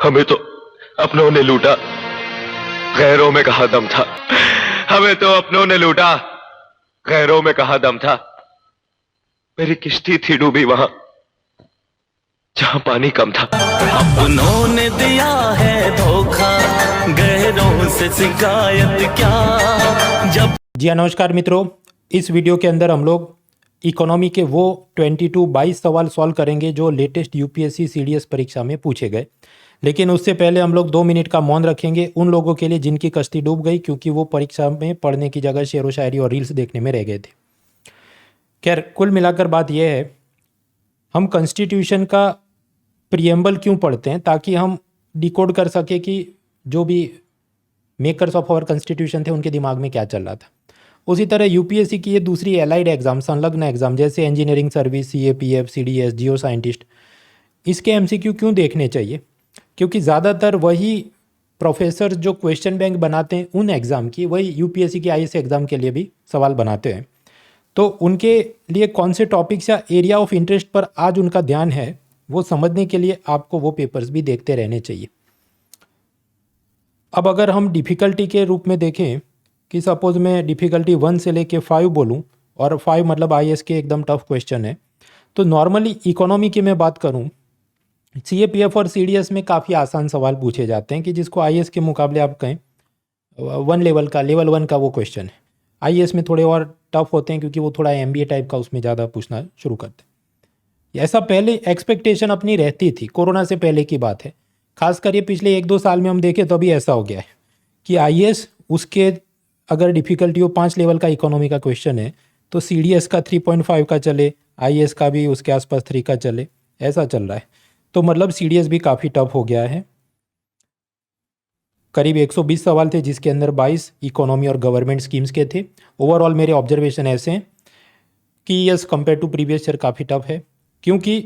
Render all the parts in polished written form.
हमें तो अपनों ने लूटा, गैरों में कहा दम था। हमें तो अपनों ने लूटा, गैरों में कहा दम था। मेरी किश्ती थी डूबी वहां जहां पानी कम था। अपनों ने दिया है धोखा, गैरों से शिकायत क्या। जब जी हाँ, नमस्कार मित्रों। इस वीडियो के अंदर हम लोग इकोनॉमी के वो 22 सवाल सॉल्व करेंगे जो लेटेस्ट यूपीएससी सीडीएस परीक्षा में पूछे गए। लेकिन उससे पहले हम लोग 2 मिनट का मौन रखेंगे उन लोगों के लिए जिनकी कश्ती डूब गई, क्योंकि वो परीक्षा में पढ़ने की जगह शेर व शायरी और रील्स देखने में रह गए थे। खैर, कुल मिलाकर बात यह है, हम कॉन्स्टिट्यूशन का प्रिएम्बल क्यों पढ़ते हैं, ताकि हम डिकोड कर सके कि जो भी मेकर्स ऑफ आवर कॉन्स्टिट्यूशन थे उनके दिमाग में क्या चल रहा था। उसी तरह यूपीएससी की ये दूसरी एलाइड एग्जाम, संलग्न एग्जाम जैसे इंजीनियरिंग सर्विस, सीएपीएफ, सीडीएस, जियो साइंटिस्ट, इसके एमसीक्यू क्यों देखने चाहिए? क्योंकि ज़्यादातर वही प्रोफेसर जो क्वेश्चन बैंक बनाते हैं उन एग्ज़ाम की, वही यूपीएससी की आईएएस एग्ज़ाम के लिए भी सवाल बनाते हैं। तो उनके लिए कौन से टॉपिक्स या एरिया ऑफ इंटरेस्ट पर आज उनका ध्यान है, वो समझने के लिए आपको वो पेपर्स भी देखते रहने चाहिए। अब अगर हम डिफ़िकल्टी के रूप में देखें कि सपोज़ मैं डिफ़िकल्टी 1 से लेके 5 बोलूं, और 5 मतलब आईएएस के एकदम टफ क्वेश्चन है, तो नॉर्मली इकोनॉमी की मैं बात करूं, सीएपीएफ और सीडीएस में काफ़ी आसान सवाल पूछे जाते हैं कि जिसको आईएएस के मुकाबले आप कहें लेवल 1 का वो क्वेश्चन है। आईएएस में थोड़े और टफ होते हैं क्योंकि वो थोड़ा एमबीए टाइप का उसमें ज़्यादा पूछना शुरू करते हैं। ऐसा पहले एक्सपेक्टेशन अपनी रहती थी, कोरोना से पहले की बात है। खासकर ये पिछले 1-2 साल में हम देखें तो अभी ऐसा हो गया है कि आईएएस उसके अगर डिफ़िकल्टी हो 5 लेवल का इकोनॉमी का क्वेश्चन है तो सीडीएस का 3.5 का चले, आईएएस का भी उसके आसपास 3 का चले, ऐसा चल रहा है। तो मतलब सीडीएस भी काफ़ी टफ हो गया है। करीब 120 सवाल थे जिसके अंदर 22 इकोनॉमी और गवर्नमेंट स्कीम्स के थे। ओवरऑल मेरे ऑब्जर्वेशन ऐसे हैं कि yes, compare to previous year काफ़ी टफ है, क्योंकि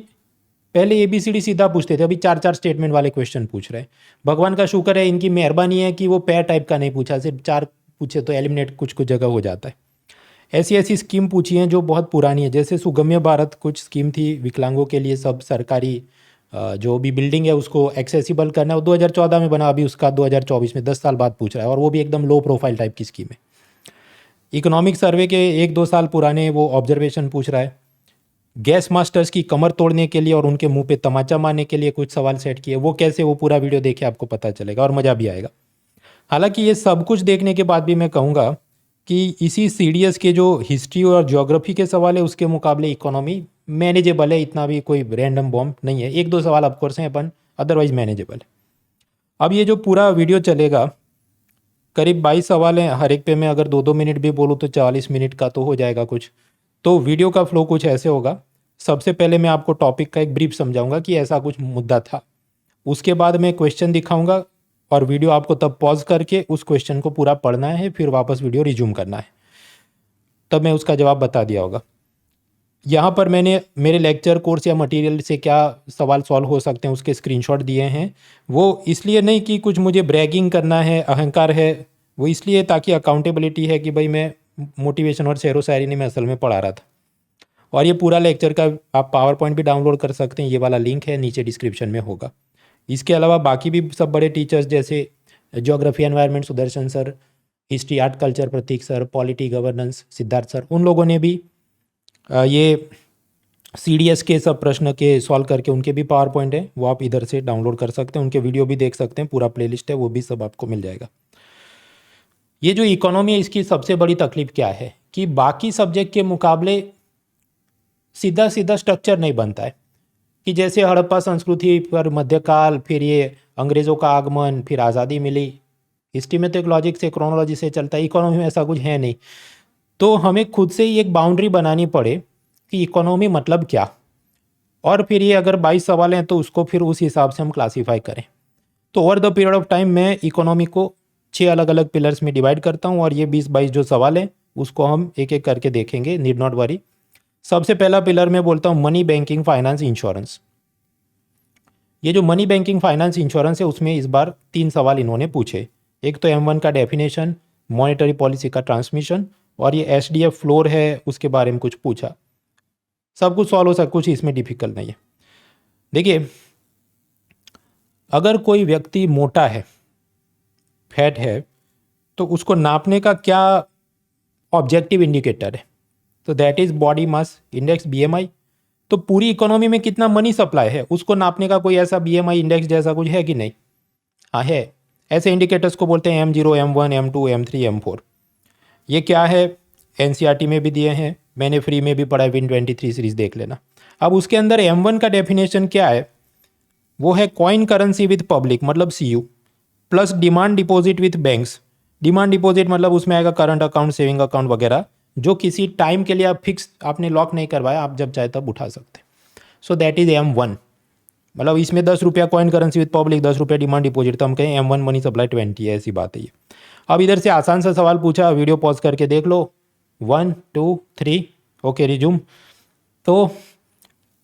पहले एबीसीडी सीधा पूछते थे, अभी 4-4 स्टेटमेंट वाले क्वेश्चन पूछ रहे हैं। भगवान का शुक्र है, इनकी मेहरबानी है कि वो पैर टाइप का नहीं पूछा, सिर्फ 4 पूछे तो एलिमिनेट कुछ कुछ जगह हो जाता है। ऐसी ऐसी स्कीम पूछी हैं जो बहुत पुरानी है, जैसे सुगम्य भारत कुछ स्कीम थी विकलांगों के लिए, सब सरकारी जो भी बिल्डिंग है उसको एक्सेसिबल करना है, वो 2014 में बना, अभी उसका 2024 में 10 साल बाद पूछ रहा है, और वो भी एकदम लो प्रोफाइल टाइप की स्कीम है। इकोनॉमिक सर्वे के 1-2 साल पुराने वो ऑब्जर्वेशन पूछ रहा है। गैस मास्टर्स की कमर तोड़ने के लिए और उनके मुंह पे तमाचा मारने के लिए कुछ सवाल सेट किए, वो कैसे, वो पूरा वीडियो देखे आपको पता चलेगा और मज़ा भी आएगा। हालांकि ये सब कुछ देखने के बाद भी मैं कहूँगा कि इसी सीडीएस के जो हिस्ट्री और ज्योग्राफी के सवाल है उसके मुकाबले इकोनॉमी मैनेजेबल है, इतना भी कोई रैंडम बॉम्ब नहीं है। 1-2 सवाल ऑफकोर्स हैं अपन, अदरवाइज मैनेजेबल है। अब ये जो पूरा वीडियो चलेगा, करीब 22 सवाल हैं, हर एक पे मैं अगर 2-2 मिनट भी बोलूँ तो 40 मिनट का तो हो जाएगा कुछ। तो वीडियो का फ्लो कुछ ऐसे होगा। सबसे पहले मैं आपको टॉपिक का एक ब्रीफ समझाऊंगा कि ऐसा कुछ मुद्दा था, उसके बाद मैं क्वेश्चन दिखाऊंगा और वीडियो आपको तब पॉज करके उस क्वेश्चन को पूरा पढ़ना है, फिर वापस वीडियो रिज्यूम करना है, तब मैं उसका जवाब बता दिया होगा। यहाँ पर मैंने मेरे लेक्चर कोर्स या मटेरियल से क्या सवाल सॉल्व हो सकते हैं उसके स्क्रीनशॉट दिए हैं। वो इसलिए नहीं कि कुछ मुझे ब्रैगिंग करना है, अहंकार है, वो इसलिए ताकि अकाउंटेबिलिटी है कि भाई मैं मोटिवेशन और शेरो शायरी नहीं, मैं असल में पढ़ा रहा था। और ये पूरा लेक्चर का आप पावर पॉइंट भी डाउनलोड कर सकते हैं, ये वाला लिंक है नीचे डिस्क्रिप्शन में होगा। इसके अलावा बाकी भी सब बड़े टीचर्स जैसे geography environment Sudarshan sir, history art culture Prateek sir, polity governance Siddharth sir, उन लोगों ने भी ये सीडीएस के सब प्रश्न के सॉल्व करके उनके भी पावर पॉइंट है, वो आप इधर से डाउनलोड कर सकते हैं, उनके वीडियो भी देख सकते हैं, पूरा प्लेलिस्ट है, वो भी सब आपको मिल जाएगा। ये जो इकोनॉमी है इसकी सबसे बड़ी तकलीफ क्या है कि बाकी सब्जेक्ट के मुकाबले सीधा सीधा स्ट्रक्चर नहीं बनता है, कि जैसे हड़प्पा संस्कृति पर मध्यकाल, फिर ये अंग्रेज़ों का आगमन, फिर आज़ादी मिली। हिस्ट्री में तो एक लॉजिक से, क्रोनोलॉजी से चलता है, इकोनॉमी में ऐसा कुछ है नहीं। तो हमें खुद से ही एक बाउंड्री बनानी पड़े कि इकोनॉमी मतलब क्या, और फिर ये अगर 22 सवाल हैं तो उसको फिर उस हिसाब से हम क्लासीफाई करें। तो over the period of time मैं इकोनॉमी को 6 अलग अलग पिलर्स में डिवाइड करता हूँ, और ये 20-22 जो सवाल हैं उसको हम एक एक करके देखेंगे, नीड नॉट वरी। सबसे पहला पिलर मैं बोलता हूँ मनी, बैंकिंग, फाइनेंस, इंश्योरेंस। ये जो मनी, बैंकिंग, फाइनेंस, इंश्योरेंस है उसमें इस बार 3 सवाल इन्होंने पूछे। एक तो M1 का डेफिनेशन, मॉनेटरी पॉलिसी का ट्रांसमिशन, और ये SDF फ्लोर है उसके बारे में कुछ पूछा। सब कुछ सॉल्व हो सकता, कुछ इसमें डिफिकल्ट नहीं है। देखिए, अगर कोई व्यक्ति मोटा है, फैट है, तो उसको नापने का क्या ऑब्जेक्टिव इंडिकेटर है? तो that is body mass index, BMI। तो पूरी इकोनॉमी में कितना मनी सप्लाई है उसको नापने का कोई ऐसा BMI इंडेक्स जैसा कुछ है कि नहीं? हाँ है। ऐसे इंडिकेटर्स को बोलते हैं M0, M1, M2, M3, M4। ये क्या है? NCERT में भी दिए हैं, मैंने फ्री में भी पढ़ा है, Win23 सीरीज देख लेना। अब उसके अंदर M1 का डेफिनेशन क्या है? वो है कॉइन करेंसी विथ पब्लिक, मतलब CU, plus demand deposit with banks. Demand deposit मतलब उसमें आएगा करंट अकाउंट, सेविंग अकाउंट वगैरह, जो किसी टाइम के लिए आप फिक्स आपने लॉक नहीं करवाया, आप जब चाहे तब उठा सकते। So that is M1। मतलब इसमें 10 रुपया कॉइन करेंसी विथ पब्लिक, 10 रुपया डिमांड डिपॉजिट, तो हम कहें M1 मनी सप्लाई 20 है, ऐसी बात है ये। अब इधर से आसान सा सवाल पूछा, वीडियो पॉज करके देख लो। 1 2 3 ओके, रिज्यूम। तो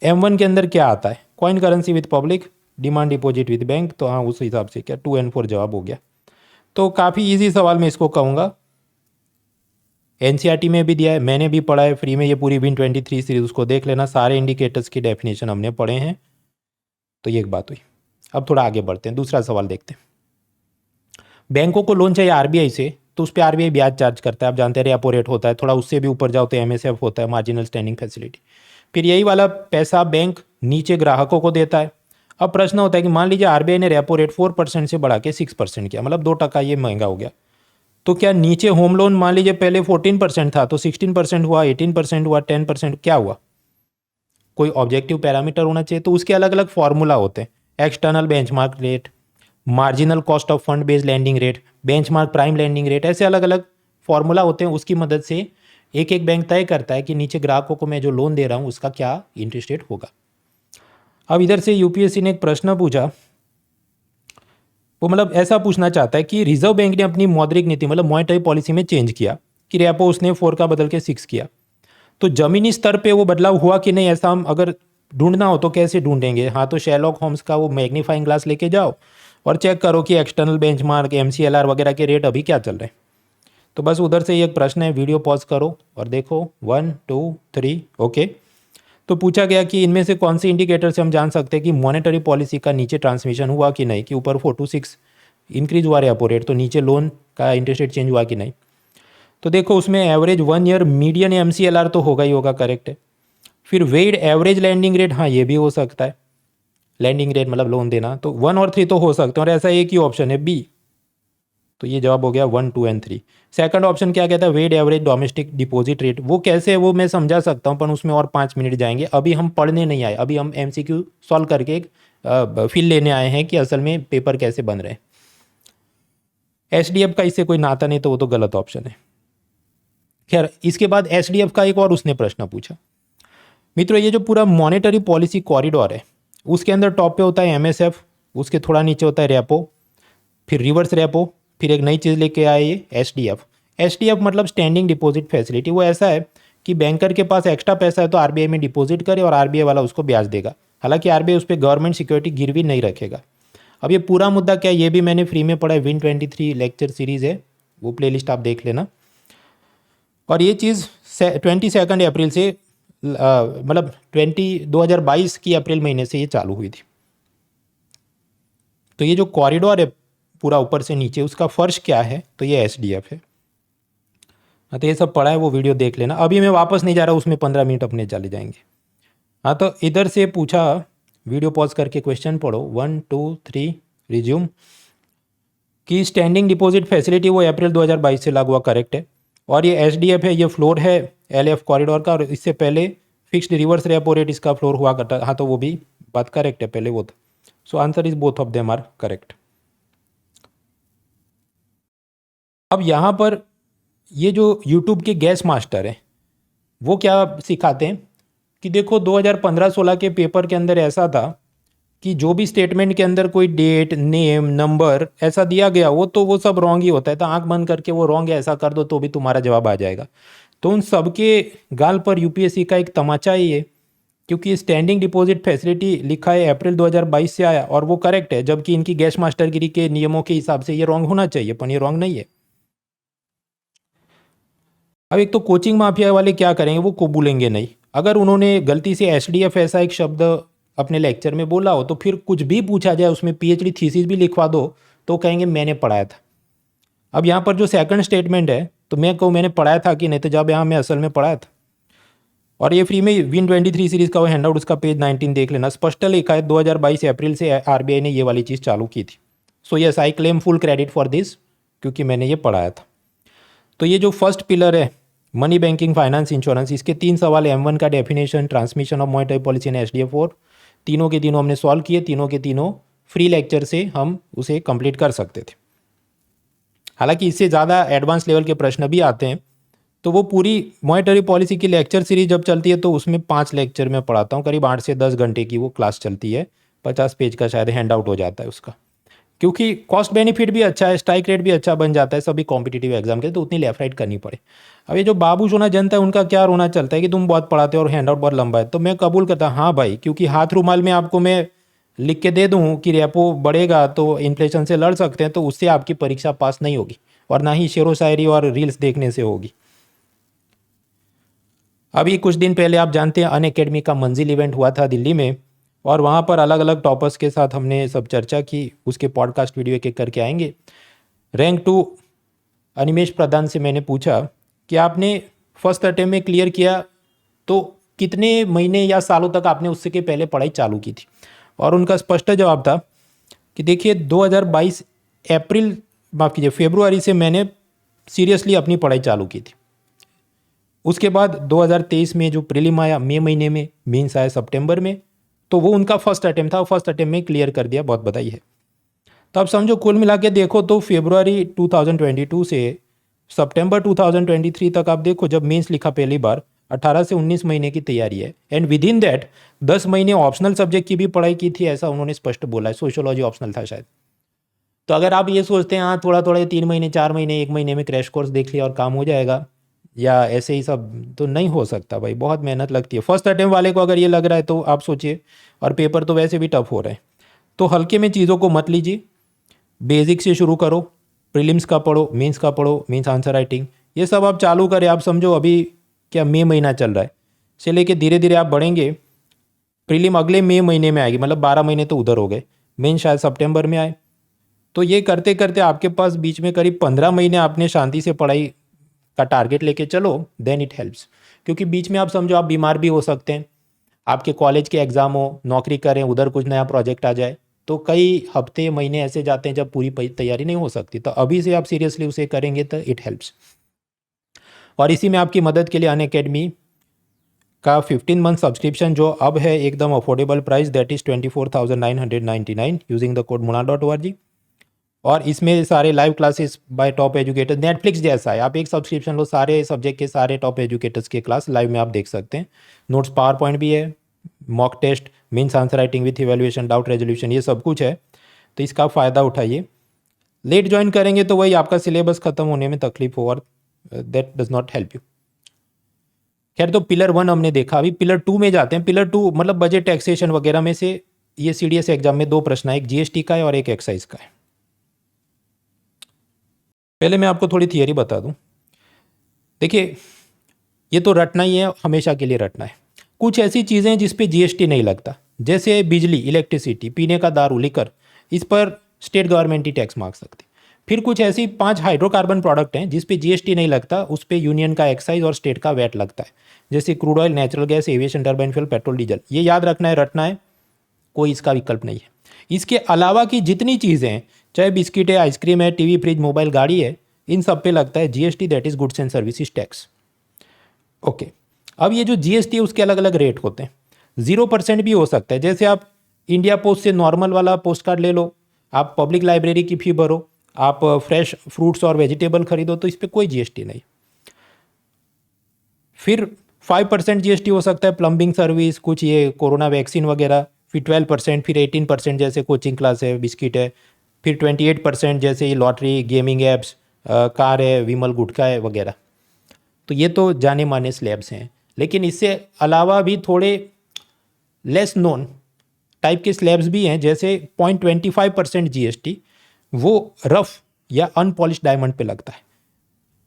M1 के अंदर क्या आता है? Coin currency with public, demand deposit with bank. तो हाँ, उस हिसाब से क्या 2 और 4 जवाब हो गया। तो काफ़ी इजी सवाल मैं इसको कहूँगा। NCERT में भी दिया है, मैंने भी पढ़ा है फ्री में, ये पूरी Win23 सीरीज उसको देख लेना, सारे इंडिकेटर्स की डेफिनेशन हमने पढ़े हैं। तो ये एक बात हुई। अब थोड़ा आगे बढ़ते हैं, दूसरा सवाल देखते हैं। बैंकों को लोन चाहिए RBI से, तो उस पर RBI ब्याज चार्ज करता है, आप जानते हैं रेपो रेट होता है, थोड़ा उससे भी ऊपर जाओ तो MSF होता है, मार्जिनल स्टैंडिंग फैसिलिटी। फिर यही वाला पैसा बैंक नीचे ग्राहकों को देता है। अब प्रश्न होता है कि मान लीजिए RBI ने रेपो रेट 4% से बढ़ा के 6% किया, मतलब 2% ये महंगा हो गया। तो क्या नीचे होम लोन मान लीजिए पहले 14% था, तो 16% हुआ, 18% हुआ, 10%, क्या हुआ? कोई ऑब्जेक्टिव पैरामीटर होना चाहिए। तो उसके अलग अलग फॉर्मूला होते हैं, external benchmark rate, marginal cost of fund based landing rate, benchmark prime landing rate, ऐसे अलग अलग फॉर्मूला होते हैं। उसकी मदद से एक एक बैंक तय करता है कि नीचे ग्राहकों को मैं जो लोन दे रहा हूँ उसका क्या इंटरेस्ट रेट होगा। अब इधर से UPSC ने एक प्रश्न पूछा, वो मतलब ऐसा पूछना चाहता है कि रिजर्व बैंक ने अपनी मौद्रिक नीति मतलब मॉनेटरी पॉलिसी में चेंज किया कि रेपो उसने 4 का बदल के 6 किया, तो जमीनी स्तर पे वो बदलाव हुआ कि नहीं, ऐसा हम अगर ढूंढना हो तो कैसे ढूंढेंगे? हाँ, तो शेरलॉक होम्स का वो मैग्नीफाइंग ग्लास लेके जाओ और चेक करो कि एक्सटर्नल बेंचमार्क, MCLR वगैरह के रेट अभी क्या चल रहे हैं। तो बस उधर से ये एक प्रश्न है, वीडियो पॉज करो और देखो। 1 2 3 ओके। तो पूछा गया कि इनमें से कौन से इंडिकेटर से हम जान सकते हैं कि मॉनेटरी पॉलिसी का नीचे ट्रांसमिशन हुआ कि नहीं, कि ऊपर 4 to 6 इंक्रीज हुआ रेपो रेट, तो नीचे लोन का इंटरेस्ट रेट चेंज हुआ कि नहीं। तो देखो उसमें एवरेज 1 ईयर मीडियन MCLR तो होगा ही होगा, करेक्ट है। फिर वेड एवरेज लैंडिंग रेट, हाँ ये भी हो सकता है, लैंडिंग रेट मतलब लोन देना, तो 1 और 3 तो हो सकते हैं, और ऐसा एक ही ऑप्शन है B। तो ये जवाब हो गया 1 2 और 3। सेकंड ऑप्शन क्या कहता है? वेड एवरेज डोमेस्टिक डिपॉजिट रेट। वो कैसे है वो मैं समझा सकता हूँ, पर उसमें और 5 मिनट जाएंगे, अभी हम पढ़ने नहीं आए, अभी हम MCQ सॉल्व करके एक फील लेने आए हैं कि असल में पेपर कैसे बन रहे हैं। SDF का इससे कोई नाता नहीं, तो वो तो गलत ऑप्शन है। खैर, इसके बाद SDF का एक और उसने प्रश्न पूछा। मित्रों, ये जो पूरा मॉनेटरी पॉलिसी कॉरिडोर है, उसके अंदर टॉप पे होता है MSF, उसके थोड़ा नीचे होता है रेपो, फिर रिवर्स रेपो, फिर एक नई चीज़ लेके आए ये SDF। SDF मतलब स्टैंडिंग डिपॉजिट फैसिलिटी। वो ऐसा है कि बैंकर के पास एक्स्ट्रा पैसा है तो RBI में डिपॉजिट करे और RBI वाला उसको ब्याज देगा, हालांकि RBI उस पर गवर्नमेंट सिक्योरिटी गिरवी नहीं रखेगा। अब ये पूरा मुद्दा क्या है, ये भी मैंने फ्री में पढ़ा है, Win23 लेक्चर सीरीज़ है, वो प्लेलिस्ट आप देख लेना। और ये चीज़ 22 अप्रैल से मतलब 2022 की अप्रैल महीने से ये चालू हुई थी। तो ये जो कॉरिडोर है पूरा ऊपर से नीचे, उसका फर्श क्या है? तो ये SDF है। हाँ, तो ये सब पढ़ा है, वो वीडियो देख लेना। अभी मैं वापस नहीं जा रहा, उसमें 15 मिनट अपने चले जाएंगे। हाँ, तो इधर से पूछा, वीडियो पॉज करके क्वेश्चन पढ़ो। 1 2 3 रिज्यूम। कि स्टैंडिंग डिपॉजिट फैसिलिटी वो अप्रैल 2022 से लागू हुआ, करेक्ट है। और ये SDF है, ये फ्लोर है LF कॉरिडोर का, और इससे पहले फिक्स्ड रिवर्स रेपो रेट इसका फ्लोर हुआ करता। हाँ, तो वो भी बात करेक्ट है, पहले वो था। So answer is both of them are correct. अब यहाँ पर ये जो यूट्यूब के गैस मास्टर हैं, वो क्या सिखाते हैं कि देखो 2015-16 के पेपर के अंदर ऐसा था कि जो भी स्टेटमेंट के अंदर कोई डेट, नेम, नंबर ऐसा दिया गया हो तो वो सब रॉन्ग ही होता है, तो आंख बंद करके वो रॉन्ग है ऐसा कर दो तो भी तुम्हारा जवाब आ जाएगा। तो उन सबके गाल पर UPSC का एक तमाचा ही है, क्योंकि स्टैंडिंग डिपॉजिट फैसिलिटी लिखा है अप्रैल 2022 से आया और वो करेक्ट है, जबकि इनकी गैस मास्टरगिरी के नियमों के हिसाब से ये रॉन्ग होना चाहिए, पर ये रॉन्ग नहीं है। अब एक तो कोचिंग माफिया वाले क्या करेंगे, वो कबूलेंगे नहीं। अगर उन्होंने गलती से SDF ऐसा एक शब्द अपने लेक्चर में बोला हो तो फिर कुछ भी पूछा जाए उसमें पीएचडी थीसिस भी लिखवा दो तो कहेंगे मैंने पढ़ाया था। अब यहाँ पर जो सेकंड स्टेटमेंट है तो मैं कहूँ मैंने पढ़ाया था कि नहीं, तो जब यहाँ मैं असल में पढ़ाया था। और ये फ्री में विन 23 सीरीज़ का वो हैंडआउट उसका पेज 19 देख लेना, स्पष्ट लिखा है 2022 अप्रैल से आरबीआई ने ये वाली चीज़ चालू की थी। So yes I claim full credit for this, क्योंकि मैंने ये पढ़ाया था। तो ये जो फर्स्ट पिलर है मनी बैंकिंग फाइनेंस इंश्योरेंस, इसके 3 सवाल है। M1 का definition, transmission of monetary policy and HDF4, तीनों के तीनों हमने सॉल्व किए, तीनों के तीनों फ्री लेक्चर से हम उसे कंप्लीट कर सकते थे। हालांकि इससे ज़्यादा एडवांस लेवल के प्रश्न भी आते हैं, तो वो पूरी मॉनेटरी पॉलिसी की लेक्चर सीरीज जब चलती है तो उसमें 5 लेक्चर में पढ़ाता हूँ, करीब 8 से 10 घंटे की वो क्लास चलती है, 50 पेज का शायद हैंड आउट हो जाता है उसका। क्योंकि कॉस्ट बेनिफिट भी अच्छा है, स्ट्राइक रेट भी अच्छा बन जाता है सभी कॉम्पिटिटिव एग्जाम के, तो उतनी लेफ्ट राइट करनी पड़े। अब ये जो बाबू सोना जनता है उनका क्या रोना चलता है कि तुम बहुत पढ़ाते हो और हैंड आउट बहुत लंबा है, तो मैं कबूल करता हाँ भाई, क्योंकि हाथ रुमाल में आपको मैं लिख के दे दूँ कि रेपो बढ़ेगा तो इन्फ्लेशन से लड़ सकते हैं, तो उससे आपकी परीक्षा पास नहीं होगी और ना ही शेरो शायरी और रील्स देखने से होगी। अभी कुछ दिन पहले आप जानते हैं अनअकैडमी का मंजिल इवेंट हुआ था दिल्ली में, और वहाँ पर अलग अलग टॉपर्स के साथ हमने सब चर्चा की, उसके पॉडकास्ट वीडियो एक एक करके आएंगे। रैंक 2 अनिमेश प्रधान से मैंने पूछा कि आपने फर्स्ट अटेम्प्ट में क्लियर किया तो कितने महीने या सालों तक आपने उससे के पहले पढ़ाई चालू की थी, और उनका स्पष्ट जवाब था कि देखिए 2022 अप्रैल माफ़ कीजिए फरवरी से मैंने सीरियसली अपनी पढ़ाई चालू की थी। उसके बाद 2023 में जो प्रीलिम आया मई महीने में, मेंस आया सितंबर में, तो वो उनका फर्स्ट अटेम्प्ट था, फर्स्ट अटेम्प्ट में क्लियर कर दिया, बहुत बधाई है। तो अब समझो कुल मिला के देखो तो फरवरी 2022 से सितंबर 2023 तक आप देखो, जब मेंस लिखा पहली बार 18 से 19 महीने की तैयारी है, एंड विद इन दैट 10 महीने ऑप्शनल सब्जेक्ट की भी पढ़ाई की थी, ऐसा उन्होंने स्पष्ट बोला है, सोशियोलॉजी ऑप्शनल था शायद। तो अगर आप ये सोचते हैं हाँ थोड़ा थोड़ा 3 महीने 4 महीने 1 महीने में क्रैश कोर्स देख लिया और काम हो जाएगा, या ऐसे ही सब, तो नहीं हो सकता भाई, बहुत मेहनत लगती है। फर्स्ट अटेम्प्ट वाले को अगर ये लग रहा है तो आप सोचिए, और पेपर तो वैसे भी टफ हो रहे हैं। तो हल्के में चीज़ों को मत लीजिए, बेसिक से शुरू करो, प्रीलिम्स का पढ़ो, मेंस का पढ़ो, मेंस आंसर राइटिंग, ये सब आप चालू करें। आप समझो अभी क्या मई महीना चल रहा है, से लेके धीरे धीरे आप बढ़ेंगे, प्रीलिम अगले मई महीने में आएगी, मतलब 12 महीने तो उधर हो गए, मेन शायद सितंबर में आए। तो ये करते करते आपके पास बीच में करीब 15 महीने आपने शांति से पढ़ाई का टारगेट लेके चलो, देन इट हेल्प्स। क्योंकि बीच में आप समझो आप बीमार भी हो सकते हैं, आपके कॉलेज के एग्ज़ाम हो, नौकरी करें, उधर कुछ नया प्रोजेक्ट आ जाए, तो कई हफ्ते महीने ऐसे जाते हैं जब पूरी तैयारी नहीं हो सकती। तो अभी से आप सीरियसली उसे करेंगे तो इट हेल्प्स। और इसी में आपकी मदद के लिए अनअकैडमी का 15 मंथ सब्सक्रिप्शन जो अब है एकदम affordable price, that is 24,999 using the code muna.org। और इसमें सारे live classes bye top educators, Netflix जैसा है, आप एक सब्सक्रिप्शन लो, सारे सब्जेक्ट के सारे टॉप एजुकेटर्स के क्लास लाइव में आप देख सकते हैं। नोट्स, पावर पॉइंट भी है, mock test, mains answer writing with evaluation, doubt resolution, ये सब कुछ है, तो इसका फ़ायदा उठाइए। लेट ज्वाइन करेंगे तो वही आपका सिलेबस ख़त्म होने में तकलीफ हो, और that does not help you. खैर, तो पिलर 1 हमने देखा, अभी पिलर 2 में जाते हैं। पिलर 2 मतलब बजट, टैक्सेशन वगैरह में से ये CDS एग्जाम में 2 प्रश्न है, एक GST का है और एक एक्साइज का है। पहले मैं आपको थोड़ी थियरी बता दूं। देखिए, ये तो रटना ही है, हमेशा के लिए रटना है। कुछ ऐसी चीज़ें हैं जिस पे GST नहीं लगता, जैसे बिजली, इलेक्ट्रिसिटी, पीने का दारू, लिकर, इस पर स्टेट गवर्नमेंट ही टैक्स मांग सकती। फिर कुछ ऐसी 5 हाइड्रोकार्बन प्रोडक्ट हैं जिस पे GST नहीं लगता, उस पे यूनियन का एक्साइज और स्टेट का वैट लगता है, जैसे crude oil, natural gas, aviation turbine fuel, petrol, diesel. ये याद रखना है, रटना है, कोई इसका विकल्प नहीं है। इसके अलावा की जितनी चीज़ें हैं, चाहे बिस्किट है, आइसक्रीम है, टीवी, फ्रिज, मोबाइल, गाड़ी है, इन सब पे लगता है GST, that is goods and services tax. Okay, अब ये जो GST है उसके अलग अलग रेट होते हैं, 0% भी हो सकता है। जैसे आप इंडिया पोस्ट से नॉर्मल वाला पोस्ट कार्ड ले लो, आप पब्लिक लाइब्रेरी की फी भरो, आप फ्रेश फ्रूट्स और वेजिटेबल खरीदो, तो इस पर कोई GST नहीं। फिर 5% GST हो सकता है प्लम्बिंग सर्विस, कुछ ये कोरोना वैक्सीन वगैरह, फिर 12%, फिर 18% जैसे कोचिंग क्लास है, बिस्किट है, फिर 28% जैसे ये लॉटरी, गेमिंग ऐप्स, कार है, विमल गुटखा है वगैरह। तो ये तो जाने माने स्लैब्स हैं, लेकिन इससे अलावा भी थोड़े लेस नोन टाइप के स्लैब्स भी हैं, जैसे 0.25% GST वो रफ या अनपॉलिश डायमंड पे लगता है,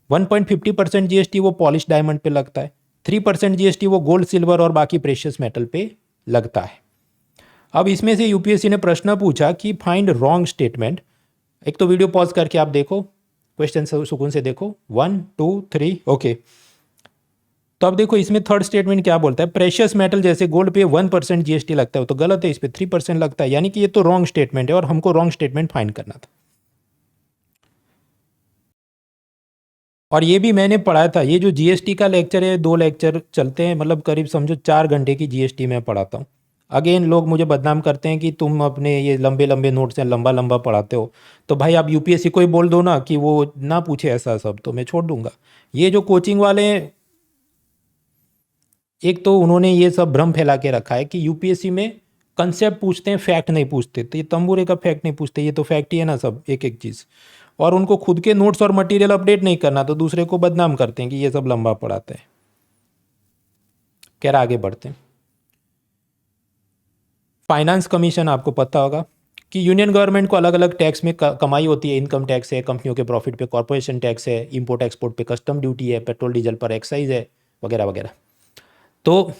1.50% GST वो पॉलिश डायमंड पे लगता है, 3% GST वो गोल्ड, सिल्वर और बाकी प्रेशियस मेटल पे लगता है। अब इसमें से यूपीएससी ने प्रश्न पूछा कि फाइंड रॉन्ग स्टेटमेंट। एक तो वीडियो पॉज करके आप देखो, क्वेश्चन सुकून से देखो, 1 2 3 ओके। तो अब देखो इसमें थर्ड स्टेटमेंट क्या बोलता है, प्रेशियस मेटल जैसे गोल्ड पे 1% जीएसटी लगता है, तो गलत है, इस पे 3% लगता है, यानी कि ये तो रॉन्ग स्टेटमेंट है और हमको रॉन्ग स्टेटमेंट फाइंड करना था। और ये भी मैंने पढ़ाया था, ये जो जीएसटी का लेक्चर है 2 लेक्चर चलते हैं, मतलब करीब समझो 4 घंटे की जीएसटी में पढ़ाता हूँ। अगेन लोग मुझे बदनाम करते हैं कि तुम अपने ये लंबे लंबे नोट्स हैं, लंबा लंबा पढ़ाते हो। तो भाई आप यूपीएससी को ही बोल दो ना कि वो ना पूछे ऐसा सब, तो मैं छोड़ दूंगा। ये जो कोचिंग वाले हैं, एक तो उन्होंने ये सब भ्रम फैला के रखा है कि यूपीएससी में कंसेप्ट पूछते हैं, फैक्ट नहीं पूछते। तो ये तंबूरे का फैक्ट नहीं पूछते, ये तो फैक्ट ही है ना सब, एक एक चीज़। और उनको खुद के नोट्स और मटेरियल अपडेट नहीं करना, तो दूसरे को बदनाम करते हैं कि ये सब लंबा पढ़ाते हैं। खैर आगे बढ़ते हैं। फाइनेंस कमीशन आपको पता होगा कि यूनियन गवर्नमेंट को अलग अलग टैक्स में कमाई होती है। इनकम टैक्स है, कंपनियों के प्रॉफिट पे कॉर्पोरेशन टैक्स है, इंपोर्ट एक्सपोर्ट पे कस्टम ड्यूटी है, पेट्रोल डीजल पर एक्साइज है, वगैरह वगैरह। तो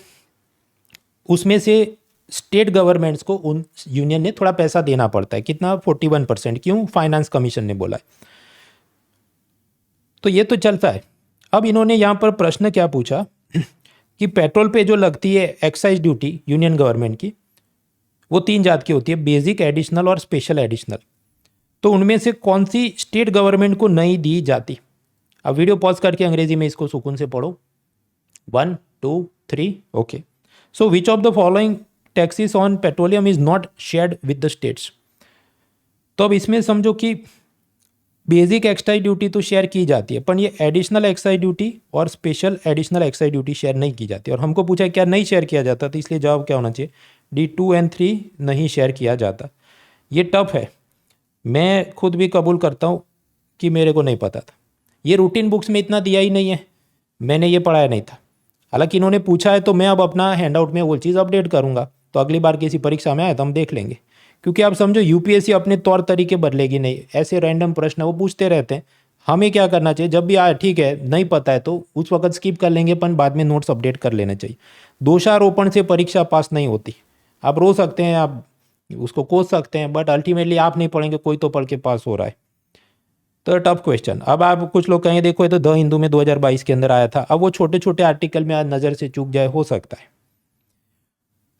उसमें से स्टेट गवर्नमेंट्स को उन यूनियन ने थोड़ा पैसा देना पड़ता है। कितना? 41%। क्यों? फाइनेंस कमीशन ने बोला है। तो ये तो चलता है। अब इन्होंने यहाँ पर प्रश्न क्या पूछा कि पेट्रोल पे जो लगती है एक्साइज ड्यूटी यूनियन गवर्नमेंट की, वो 3 जात की होती है, बेसिक, एडिशनल और स्पेशल एडिशनल। तो उनमें से कौन सी स्टेट गवर्नमेंट को नहीं दी जाती? अब वीडियो पॉज करके अंग्रेजी में इसको सुकून से पढ़ो, 1 2 3 okay. So which of the following taxes on petroleum is not shared with the states. तो अब इसमें समझो कि बेसिक एक्साइज ड्यूटी तो शेयर की जाती है, पर ये एडिशनल एक्साइज ड्यूटी और special additional excise duty share नहीं की जाती। और हमको पूछा क्या नहीं शेयर किया जाता, तो इसलिए जवाब क्या होना चाहिए, D2 और 3 नहीं शेयर किया जाता। ये टफ है, मैं खुद भी कबूल करता हूँ कि मेरे को नहीं पता था। ये रूटीन बुक्स में इतना दिया ही नहीं है, मैंने ये पढ़ाया नहीं था। हालांकि इन्होंने पूछा है तो मैं अब अपना हैंडआउट में वो चीज़ अपडेट करूँगा, तो अगली बार किसी परीक्षा में आए तो हम देख लेंगे। क्योंकि आप समझो यूपीएससी अपने तौर तरीके बदलेगी नहीं, ऐसे रैंडम प्रश्न वो पूछते रहते हैं। हमें क्या करना चाहिए, जब भी आए ठीक है नहीं पता है तो उस वक्त स्किप कर लेंगे, पर बाद में नोट्स अपडेट कर लेना चाहिए। दोषारोपण से परीक्षा पास नहीं होती। आप रो सकते हैं, आप उसको कोस सकते हैं, बट अल्टीमेटली आप नहीं पढ़ेंगे, कोई तो पढ़ के पास हो रहा है। तो टफ क्वेश्चन। अब आप कुछ लोग कहेंगे देखो ये तो द हिंदू में 2022 के अंदर आया था। अब वो छोटे छोटे आर्टिकल में आज नज़र से चूक जाए, हो सकता है।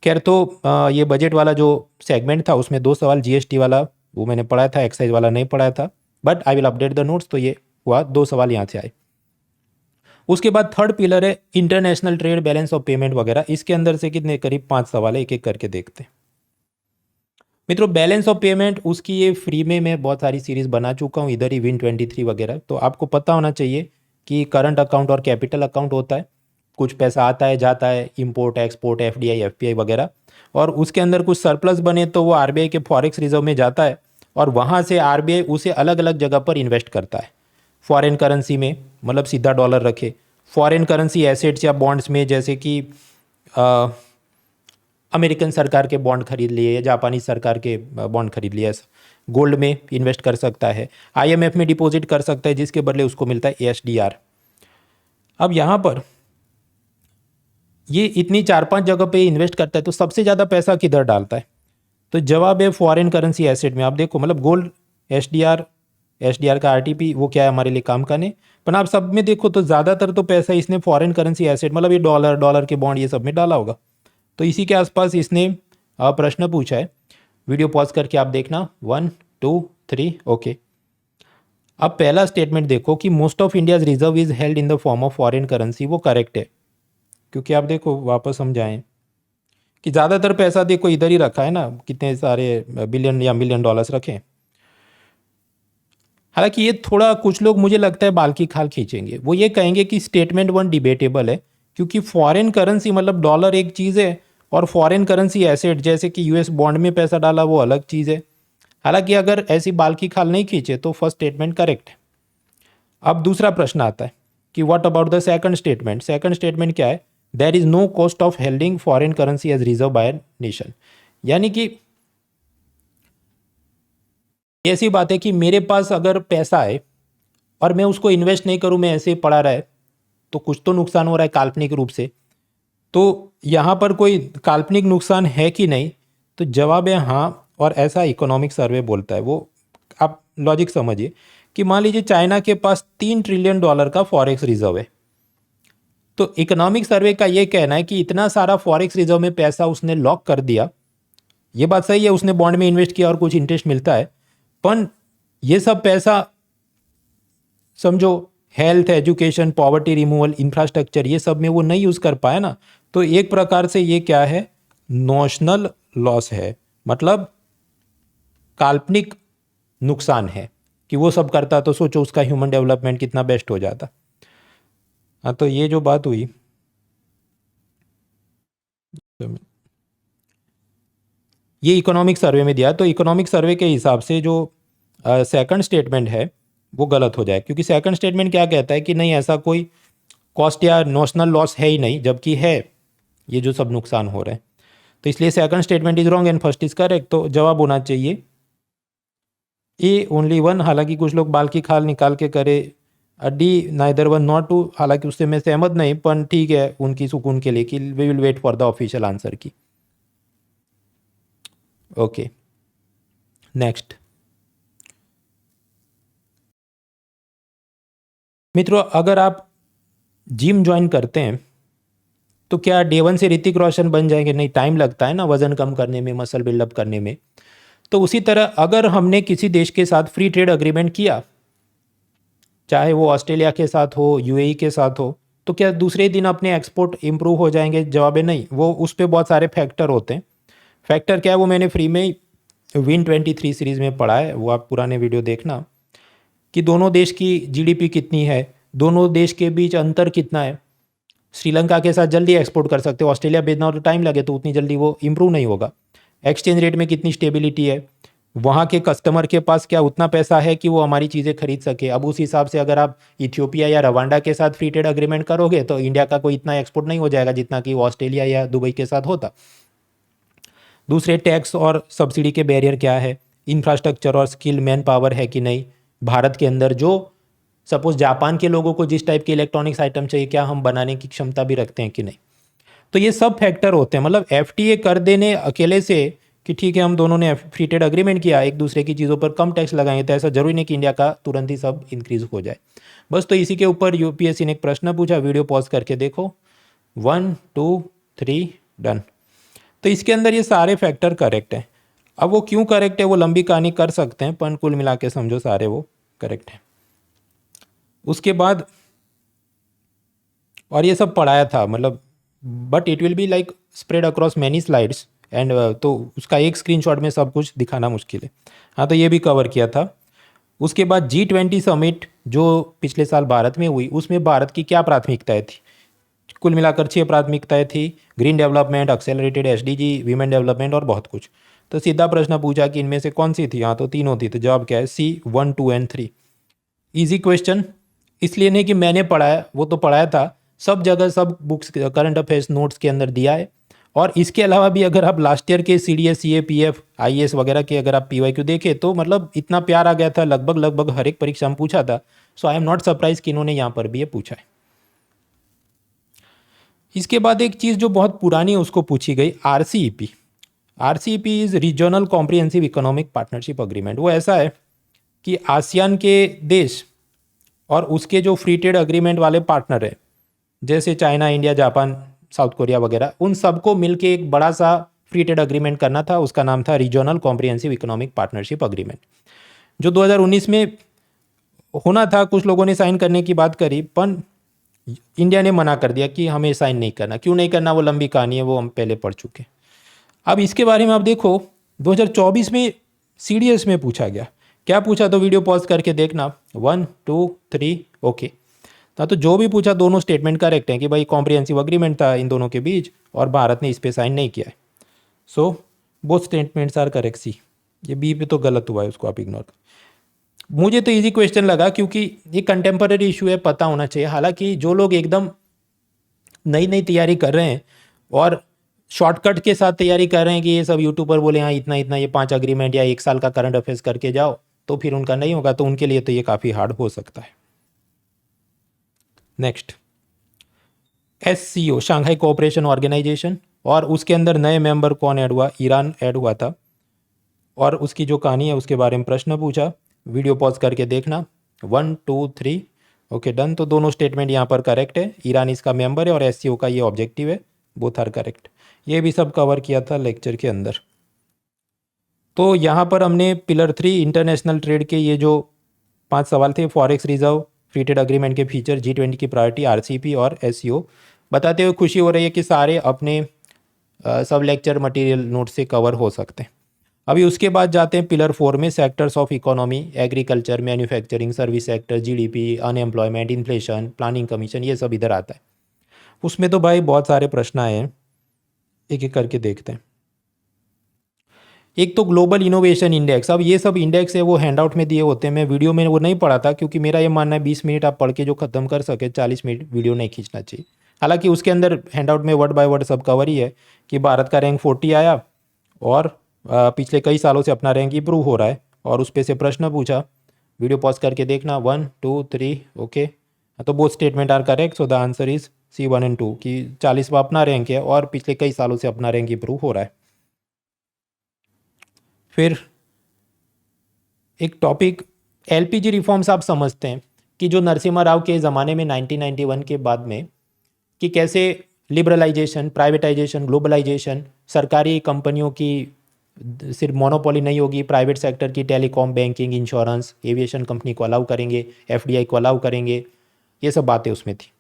खैर तो ये बजट वाला जो सेगमेंट था उसमें 2 सवाल जीएसटी वाला वो मैंने पढ़ाया था, एक्साइज वाला नहीं पढ़ाया था, but I will update the notes. तो ये हुआ 2 सवाल यहाँ से आए। उसके बाद थर्ड पिलर है international trade, balance of payment वगैरह। इसके अंदर से कितने, करीब 5 सवाल है, एक एक करके देखते हैं। मित्रों बैलेंस ऑफ पेमेंट उसकी ये फ्री में मैं बहुत सारी सीरीज बना चुका हूँ, इधर ही Win23 वगैरह। तो आपको पता होना चाहिए कि करंट अकाउंट और कैपिटल अकाउंट होता है। कुछ पैसा आता है जाता है, इंपोर्ट एक्सपोर्ट, एफडीआई एफपीआई वगैरह, और उसके अंदर कुछ सरप्लस बने तो वो आरबीआई के फॉरेक्स रिजर्व में जाता है, और वहाँ से आरबीआई उसे अलग अलग जगह पर इन्वेस्ट करता है। फॉरेन करेंसी में, मतलब सीधा डॉलर रखे, फॉरेन करेंसी एसेट्स या बॉन्ड्स में, जैसे कि अमेरिकन सरकार के बॉन्ड खरीद लिए या जापानी सरकार के बॉन्ड खरीद लिए। गोल्ड में इन्वेस्ट कर सकता है, आईएमएफ में डिपॉजिट कर सकता है, जिसके बदले उसको मिलता है एसडीआर। अब यहाँ पर ये इतनी 4-5 जगह पे इन्वेस्ट करता है, तो सबसे ज़्यादा पैसा किधर डालता है? तो जवाब है फॉरेन करेंसी एसेट में। आप देखो, मतलब गोल्ड, एसडीआर का आरटीपी वो क्या है हमारे लिए काम का नहीं, पर आप सब में देखो तो ज़्यादातर तो पैसा इसने फॉरेन करेंसी एसेट, मतलब ये डॉलर के बॉन्ड ये सब में डाला होगा। तो इसी के आसपास इसने प्रश्न पूछा है। वीडियो पॉज करके आप देखना, 1 2 3 ओके। अब पहला स्टेटमेंट देखो कि most of India's reserve is held in the form of foreign currency, वो करेक्ट है। क्योंकि आप देखो वापस समझाएं कि ज़्यादातर पैसा देखो इधर ही रखा है ना, कितने सारे बिलियन या मिलियन डॉलर्स रखें। हालांकि ये थोड़ा कुछ लोग मुझे लगता है बाल की खाल खींचेंगे, वो ये कहेंगे कि स्टेटमेंट 1 डिबेटेबल है, क्योंकि फॉरेन करेंसी मतलब डॉलर एक चीज़ है और फॉरेन करेंसी एसेट जैसे कि यूएस बॉन्ड में पैसा डाला वो अलग चीज़ है। हालांकि अगर ऐसी बाल की खाल नहीं खींचे तो फर्स्ट स्टेटमेंट करेक्ट है। अब दूसरा प्रश्न आता है कि what about the second statement. Second statement क्या है? There is no cost of holding foreign currency as reserve by nation. यानी कि ऐसी बात है कि मेरे पास अगर पैसा है और मैं उसको इन्वेस्ट नहीं करूं, मैं ऐसे ही पड़ा रहा है, तो कुछ तो नुकसान हो रहा है काल्पनिक रूप से। तो यहाँ पर कोई काल्पनिक नुकसान है कि नहीं, तो जवाब है हाँ, और ऐसा इकोनॉमिक सर्वे बोलता है। वो आप लॉजिक समझिए कि मान लीजिए चाइना के पास $3 ट्रिलियन का फॉरेक्स रिजर्व है, तो इकोनॉमिक सर्वे का ये कहना है कि इतना सारा फॉरेक्स रिजर्व में पैसा उसने लॉक कर दिया। ये बात सही है, उसने बॉन्ड में इन्वेस्ट किया और कुछ इंटरेस्ट मिलता है, पर ये सब पैसा समझो health, education, poverty removal, infrastructure, ये सब में वो नहीं यूज़ कर पाया ना। तो एक प्रकार से ये क्या है, नोशनल लॉस है, मतलब काल्पनिक नुकसान है कि वो सब करता तो सोचो उसका ह्यूमन डेवलपमेंट कितना बेस्ट हो जाता। हाँ, तो ये जो बात हुई, ये इकोनॉमिक सर्वे में दिया। तो इकोनॉमिक सर्वे के हिसाब से जो सेकंड स्टेटमेंट है वो गलत हो जाए, क्योंकि सेकंड स्टेटमेंट क्या कहता है कि नहीं ऐसा कोई कॉस्ट या नोशनल लॉस है ही नहीं, जबकि है ये जो सब नुकसान हो रहे हैं। तो इसलिए second statement is wrong and first is correct. तो जवाब होना चाहिए ए ओनली वन। हालांकि कुछ लोग बाल की खाल निकाल के करे D neither one not two, हालांकि उससे मैं सहमत नहीं, पर ठीक है उनकी सुकून के लिए कि we will wait for the official answer key. Okay, next. मित्रों, अगर आप जिम ज्वाइन करते हैं तो क्या डे 1 से ऋतिक रोशन बन जाएंगे? नहीं, टाइम लगता है ना वजन कम करने में, मसल बिल्डअप करने में। तो उसी तरह अगर हमने किसी देश के साथ फ्री ट्रेड अग्रीमेंट किया, चाहे वो ऑस्ट्रेलिया के साथ हो, यूएई के साथ हो, तो क्या दूसरे दिन अपने एक्सपोर्ट इंप्रूव हो जाएंगे? जवाब है नहीं। वो उस पर बहुत सारे फैक्टर होते हैं। फैक्टर क्या है वो मैंने फ्री में विन 23 सीरीज़ में पढ़ा है, वो आप पुराने वीडियो देखना, कि दोनों देश की जीडीपी कितनी है, दोनों देश के बीच अंतर कितना है। श्रीलंका के साथ जल्दी एक्सपोर्ट कर सकते हो, ऑस्ट्रेलिया भेजना हो तो टाइम लगे तो उतनी जल्दी वो इंप्रूव नहीं होगा। एक्सचेंज रेट में कितनी स्टेबिलिटी है, वहाँ के कस्टमर के पास क्या उतना पैसा है कि वो हमारी चीज़ें खरीद सके। अब उस हिसाब से अगर आप इथियोपिया या रवांडा के साथ फ्री ट्रेड अग्रीमेंट करोगे तो इंडिया का कोई इतना एक्सपोर्ट नहीं हो जाएगा जितना कि ऑस्ट्रेलिया या दुबई के साथ होता। दूसरे, टैक्स और सब्सिडी के बैरियर क्या है, इंफ्रास्ट्रक्चर और स्किल मैन पावर है कि नहीं भारत के अंदर। जो सपोज जापान के लोगों को जिस टाइप के इलेक्ट्रॉनिक्स आइटम चाहिए, क्या हम बनाने की क्षमता भी रखते हैं कि नहीं। तो ये सब फैक्टर होते हैं। मतलब एफटीए कर देने अकेले से कि ठीक है हम दोनों ने फ्री ट्रेड अग्रीमेंट किया, एक दूसरे की चीज़ों पर कम टैक्स लगाएंगे, तो ऐसा जरूरी नहीं कि इंडिया का तुरंत ही सब इंक्रीज हो जाए। बस, तो इसी के ऊपर यूपीएससी ने एक प्रश्न पूछा, वीडियो पॉज करके देखो। 1 2 3 डन। तो इसके अंदर ये सारे फैक्टर करेक्ट हैं। अब वो क्यों करेक्ट है वो लंबी कहानी कर सकते हैं, पर कुल मिला के समझो सारे वो करेक्ट है। उसके बाद और ये सब पढ़ाया था, मतलब but it will be like spread across many slides and, तो उसका एक स्क्रीनशॉट में सब कुछ दिखाना मुश्किल है। हाँ, तो ये भी कवर किया था। उसके बाद G20 समिट जो पिछले साल भारत में हुई, उसमें भारत की क्या प्राथमिकताएं थी? कुल मिलाकर 6 प्राथमिकताएं थी, green development, accelerated SDG, women development और बहुत कुछ। तो सीधा प्रश्न पूछा कि इनमें से कौन सी थी? हाँ, तो तीनों थी। तो जवाब क्या है? C 1 2 and 3। ईजी क्वेश्चन, इसलिए नहीं कि मैंने पढ़ाया, वो तो पढ़ाया था, सब जगह सब बुक्स करंट अफेयर्स नोट्स के अंदर दिया है। और इसके अलावा भी अगर आप लास्ट ईयर के CDS, CA, PF, IAS वगैरह के अगर आप PYQ देखें तो मतलब इतना प्यार आ गया था, लगभग हर एक परीक्षा में पूछा था। सो आई एम नॉट सरप्राइज कि इन्होंने यहाँ पर भी ये पूछा है। इसके बाद एक चीज़ जो बहुत पुरानी है उसको पूछी गई, RCEP। RCEP is regional comprehensive economic partnership agreement. वो ऐसा है कि आसियान के देश और उसके जो फ्री ट्रेड अग्रीमेंट वाले पार्टनर हैं, जैसे China, India, Japan, south Korea वगैरह, उन सबको मिलके एक बड़ा सा फ्री ट्रेड अग्रीमेंट करना था। उसका नाम था regional comprehensive economic partnership agreement, जो 2019 में होना था। कुछ लोगों ने साइन करने की बात करी, पर इंडिया ने मना कर दिया कि हमें साइन नहीं करना। क्यों नहीं करना वो लंबी कहानी है, वो हम पहले पढ़ चुके। अब इसके बारे में आप देखो, 2024 में CDS में पूछा गया। क्या पूछा? तो वीडियो पॉज करके देखना। 1 2 3 ओके। तो जो भी पूछा दोनों स्टेटमेंट करेक्ट हैं कि भाई कॉम्प्रिहेंसिव अग्रीमेंट था इन दोनों के बीच और भारत ने इस पे साइन नहीं किया है। So both statements are correct. C, ये बी पे तो गलत हुआ है, उसको आप इग्नोर कर। मुझे तो इजी क्वेश्चन लगा क्योंकि ये कंटेम्पररी इशू है, पता होना चाहिए। हालांकि जो लोग एकदम नई नई तैयारी कर रहे हैं और शॉर्टकट के साथ तैयारी कर रहे हैं कि ये सब यूट्यूब पर बोले हाँ इतना इतना ये 5 अग्रीमेंट या 1 साल का करंट अफेयर्स करके जाओ, तो फिर उनका नहीं होगा, तो उनके लिए तो ये काफ़ी हार्ड हो सकता है। Next, SCO, Shanghai cooperation organisation और उसके अंदर नए मेंबर कौन ऐड हुआ, ईरान ऐड हुआ था, और उसकी जो कहानी है उसके बारे में प्रश्न पूछा। वीडियो पॉज करके देखना। 1 2 3 ओके डन। तो दोनों स्टेटमेंट यहाँ पर करेक्ट है, ईरान इसका मेंबर है और एससीओ का ये ऑब्जेक्टिव है, बोथ आर करेक्ट। ये भी सब कवर किया था लेक्चर के अंदर। तो यहाँ पर हमने पिलर 3 इंटरनेशनल ट्रेड के ये जो 5 सवाल थे, forex reserve, free trade agreement के फीचर, G20 की प्रायोरिटी, आरसीपी और एससीओ, बताते हुए खुशी हो रही है कि सारे अपने सब लेक्चर मटेरियल नोट से कवर हो सकते हैं। अभी उसके बाद जाते हैं पिलर 4 में, sectors of economy, agriculture, manufacturing, service sector, GDP, unemployment, inflation, planning commission, ये सब इधर आता है। उसमें तो भाई बहुत सारे प्रश्न आए हैं, एक एक करके देखते हैं। एक तो ग्लोबल इनोवेशन इंडेक्स। अब ये सब इंडेक्स है वो हैंडआउट में दिए होते हैं, मैं वीडियो में वो नहीं पढ़ा था क्योंकि मेरा ये मानना है 20 मिनट आप पढ़ के जो खत्म कर सके, 40 मिनट वीडियो नहीं खींचना चाहिए। हालांकि उसके अंदर हैंडआउट में वर्ड बाय वर्ड सब कवर ही है कि भारत का रैंक 40 आया और पिछले कई सालों से अपना रैंक इंप्रूव हो रहा है, और उस पे से प्रश्न पूछा। वीडियो पॉज करके देखना। 1 2 3 ओके। तो both statement are correct, so the answer is C 1 और 2 कि 40वां अपना रैंक है और पिछले कई सालों से अपना रैंक इंप्रूव हो रहा है। फिर एक टॉपिक एलपीजी रिफॉर्म्स। आप समझते हैं कि जो नरसिम्हा राव के ज़माने में 1991 के बाद में कि कैसे लिबरलाइजेशन, प्राइवेटाइजेशन, ग्लोबलाइजेशन, सरकारी कंपनियों की सिर्फ मोनोपोली नहीं होगी, प्राइवेट सेक्टर की telecom, banking, insurance, aviation company को अलाउ करेंगे, एफडीआई को अलाउ करेंगे, ये सब बातें उसमें थी।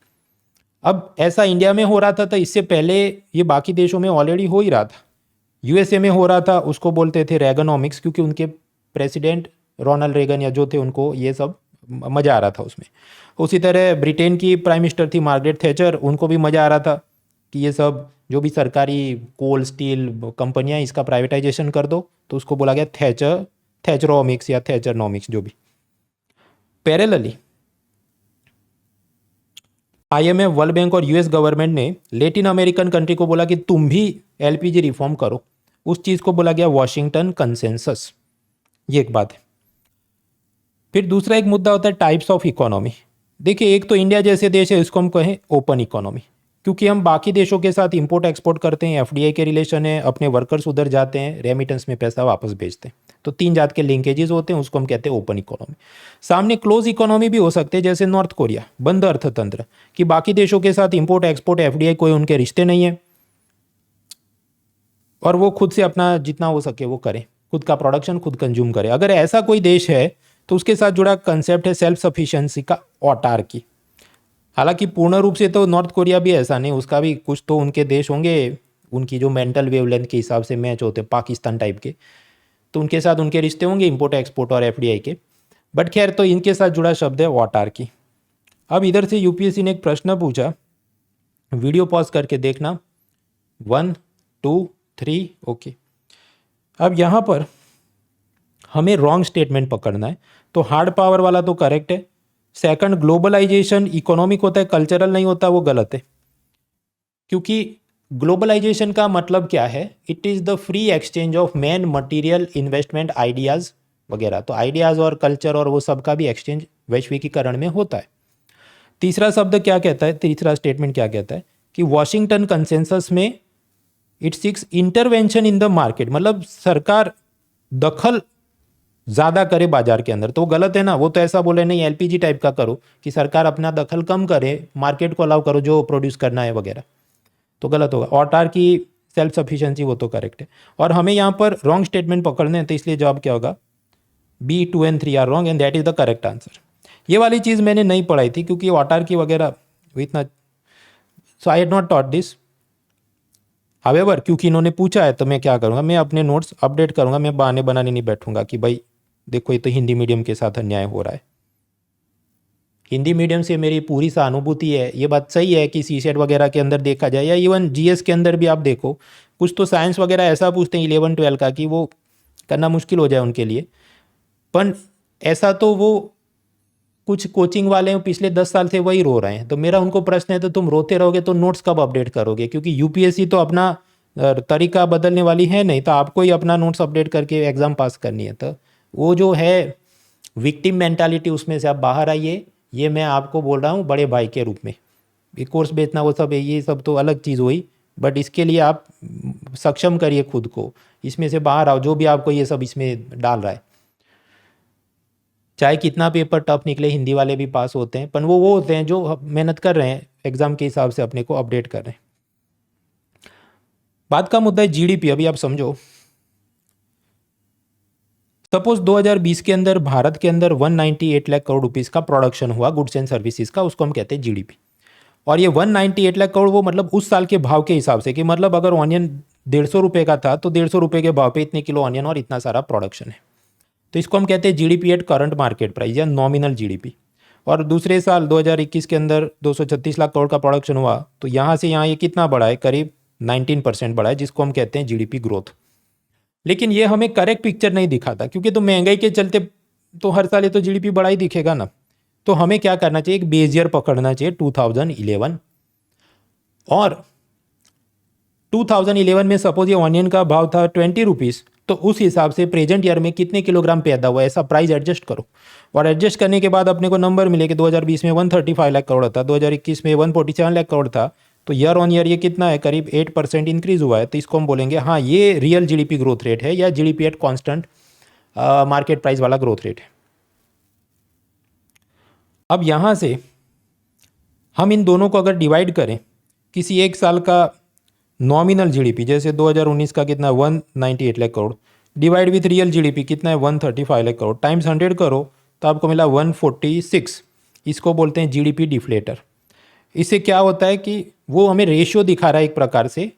अब ऐसा इंडिया में हो रहा था, तो इससे पहले ये बाकी देशों में ऑलरेडी हो ही रहा था। यूएसए में हो रहा था, उसको बोलते थे रेगनोमिक्स, क्योंकि उनके प्रेसिडेंट रोनाल्ड रेगन या जो थे उनको ये सब मज़ा आ रहा था उसमें। उसी तरह ब्रिटेन की प्राइम मिनिस्टर थी मार्गरेट थैचर, उनको भी मज़ा आ रहा था कि ये सब जो भी सरकारी कोल स्टील कंपनियां इसका प्राइवेटाइजेशन कर दो, तो उसको बोला गया थैचरोमिक्स या थैचरनोमिक्स जो भी। पैरेलली IMF, वर्ल्ड बैंक और यूएस गवर्नमेंट ने लेटिन अमेरिकन कंट्री को बोला कि तुम भी एलपीजी रिफॉर्म करो। उस चीज़ को बोला गया वॉशिंगटन कंसेंसस। ये एक बात है। फिर दूसरा एक मुद्दा होता है टाइप्स ऑफ इकोनॉमी। देखिए, एक तो इंडिया जैसे देश है, इसको हम कहें ओपन इकोनॉमी, क्योंकि हम बाकी देशों के साथ इंपोर्ट एक्सपोर्ट करते हैं, एफडीआई के रिलेशन है, अपने वर्कर्स उधर जाते हैं, रेमिटेंस में पैसा वापस भेजते हैं, तो 3 जात के लिंकेजेस होते हैं, उसको हम कहते हैं ओपन इकोनॉमी। सामने क्लोज इकोनॉमी भी हो सकते हैं, जैसे नॉर्थ कोरिया, बंद अर्थतंत्र, कि बाकी देशों के साथ इंपोर्ट एक्सपोर्ट, एफडीआई कोई उनके रिश्ते नहीं है, और वो खुद से अपना जितना हो सके वो करें, खुद का प्रोडक्शन खुद कंज्यूम करे। अगर ऐसा कोई देश है तो उसके साथ जुड़ा कंसेप्ट है सेल्फ सफिशिएंसी का, ऑटार्की। हालांकि पूर्ण रूप से तो नॉर्थ कोरिया भी ऐसा नहीं, उसका भी कुछ तो उनके देश होंगे, उनकी जो मेंटल वेवलेंथ के हिसाब से मैच होते हैं पाकिस्तान टाइप के, तो उनके साथ उनके रिश्ते होंगे इंपोर्ट एक्सपोर्ट और एफडीआई के। बट खैर, तो इनके साथ जुड़ा शब्द है ऑटार्की। अब इधर से यूपीएससी ने एक प्रश्न पूछा, वीडियो पॉज करके देखना। 1 2 3 ओके। अब यहाँ पर हमें रॉन्ग स्टेटमेंट पकड़ना है, तो हार्ड पावर वाला तो करेक्ट है। सेकंड, ग्लोबलाइजेशन इकोनॉमिक होता है, कल्चरल नहीं होता, वो गलत है। क्योंकि ग्लोबलाइजेशन का मतलब क्या है? It is the free exchange of man, material, investment, ideas वगैरह। तो आइडियाज़ और कल्चर और वो सब का भी एक्सचेंज वैश्विकीकरण में होता है। तीसरा शब्द क्या कहता है, तीसरा स्टेटमेंट क्या कहता है कि वॉशिंगटन कंसेंसस में it six intervention in the market, मतलब सरकार दखल ज़्यादा करे बाजार के अंदर, तो वो गलत है ना। वो तो ऐसा बोले नहीं एलपीजी टाइप का करो कि सरकार अपना दखल कम करे, मार्केट को अलाउ करो जो प्रोड्यूस करना है वगैरह, तो गलत होगा। ऑटार की सेल्फ सफिशिएंसी वो तो करेक्ट है। और हमें यहाँ पर रॉन्ग स्टेटमेंट पकड़ने हैं, तो इसलिए जवाब क्या होगा? B 2 and 3 are wrong and that is the correct answer. ये वाली चीज़ मैंने नहीं पढ़ाई थी क्योंकि ऑटार की वगैरह इतना, so I had not taught this. However क्योंकि इन्होंने पूछा है तो मैं क्या करूँगा, मैं अपने नोट्स अपडेट करूँगा, मैं बहाने बनाने नहीं बैठूंगा कि भाई देखो ये तो हिंदी मीडियम के साथ अन्याय हो रहा है। हिंदी मीडियम से मेरी पूरी सहानुभूति है। ये बात सही है कि सीसेट वगैरह के अंदर देखा जाए या इवन जीएस के अंदर भी आप देखो, कुछ तो साइंस वगैरह ऐसा पूछते हैं 11 12 का कि वो करना मुश्किल हो जाए उनके लिए। पर ऐसा तो वो कुछ कोचिंग वाले हैं पिछले 10 साल से वही रो रहे हैं। तो मेरा उनको प्रश्न है, तो तुम रोते रहोगे तो नोट्स कब अपडेट करोगे? क्योंकि यूपीएससी तो अपना तरीका बदलने वाली है नहीं, तो आपको ही अपना नोट्स अपडेट करके एग्ज़ाम पास करनी है। तो वो जो है विक्टिम मेंटालिटी, उसमें से आप बाहर आइए। ये मैं आपको बोल रहा हूँ बड़े भाई के रूप में। ये कोर्स बेचना वो सब है, ये सब तो अलग चीज़ हुई। बट इसके लिए आप सक्षम करिए खुद को, इसमें से बाहर आओ, जो भी आपको ये सब इसमें डाल रहा है। चाहे कितना पेपर टफ निकले, हिंदी वाले भी पास होते हैं, पर वो होते हैं जो मेहनत कर रहे हैं, एग्जाम के हिसाब से अपने को अपडेट कर रहे हैं। बात का मुद्दा है जीडीपी। अभी आप समझो, सपोज 2020 के अंदर भारत के अंदर 198 लाख करोड़ रुपीस का प्रोडक्शन हुआ गुड्स एंड सर्विसेज का, उसको हम कहते हैं जीडीपी। और ये 198 लाख करोड़ वो मतलब उस साल के भाव के हिसाब से, कि मतलब अगर ऑनियन 150 रुपये का था तो 150 रुपये के भाव पे इतने किलो ऑनियन और इतना सारा प्रोडक्शन है, तो इसको हम कहते हैं GDP at current market price या नॉमिनल जीडीपी। और दूसरे साल 2021 के अंदर 236 लाख करोड़ का प्रोडक्शन हुआ, तो यहाँ से यहाँ ये कितना बढ़ा है, करीब 19% बढ़ा है, जिसको हम कहते हैं जीडीपी ग्रोथ। लेकिन ये हमें करेक्ट पिक्चर नहीं दिखाता, क्योंकि तो महंगाई के चलते तो हर साल ये तो जीडीपी बढ़ा ही दिखेगा ना। तो हमें क्या करना चाहिए, एक बेस ईयर पकड़ना चाहिए 2011, और 2011 में सपोज ये ऑनियन का भाव था 20 रुपीज़, तो उस हिसाब से प्रेजेंट ईयर में कितने किलोग्राम पैदा हुआ है ऐसा प्राइस एडजस्ट करो, और एडजस्ट करने के बाद अपने को नंबर मिले कि 2020 में 135 लाख करोड़ था, 2021 में 147 लाख करोड़ था, तो ईयर ऑन ईयर ये कितना है, करीब 8% इंक्रीज हुआ है। तो इसको हम बोलेंगे हाँ ये रियल जीडीपी ग्रोथ रेट है, या GDP at constant market price वाला ग्रोथ रेट है। अब यहाँ से हम इन दोनों को अगर डिवाइड करें, किसी एक साल का नॉमिनल जीडीपी जैसे 2019 का कितना 198 lakh crore, divide with real GDP कितना है 135 लाख करोड़, टाइम्स 100 करो तो आपको मिला 146। इसको बोलते हैं जीडीपी डिफ्लेटर। इससे क्या होता है कि वो हमें रेशियो दिखा रहा है एक प्रकार से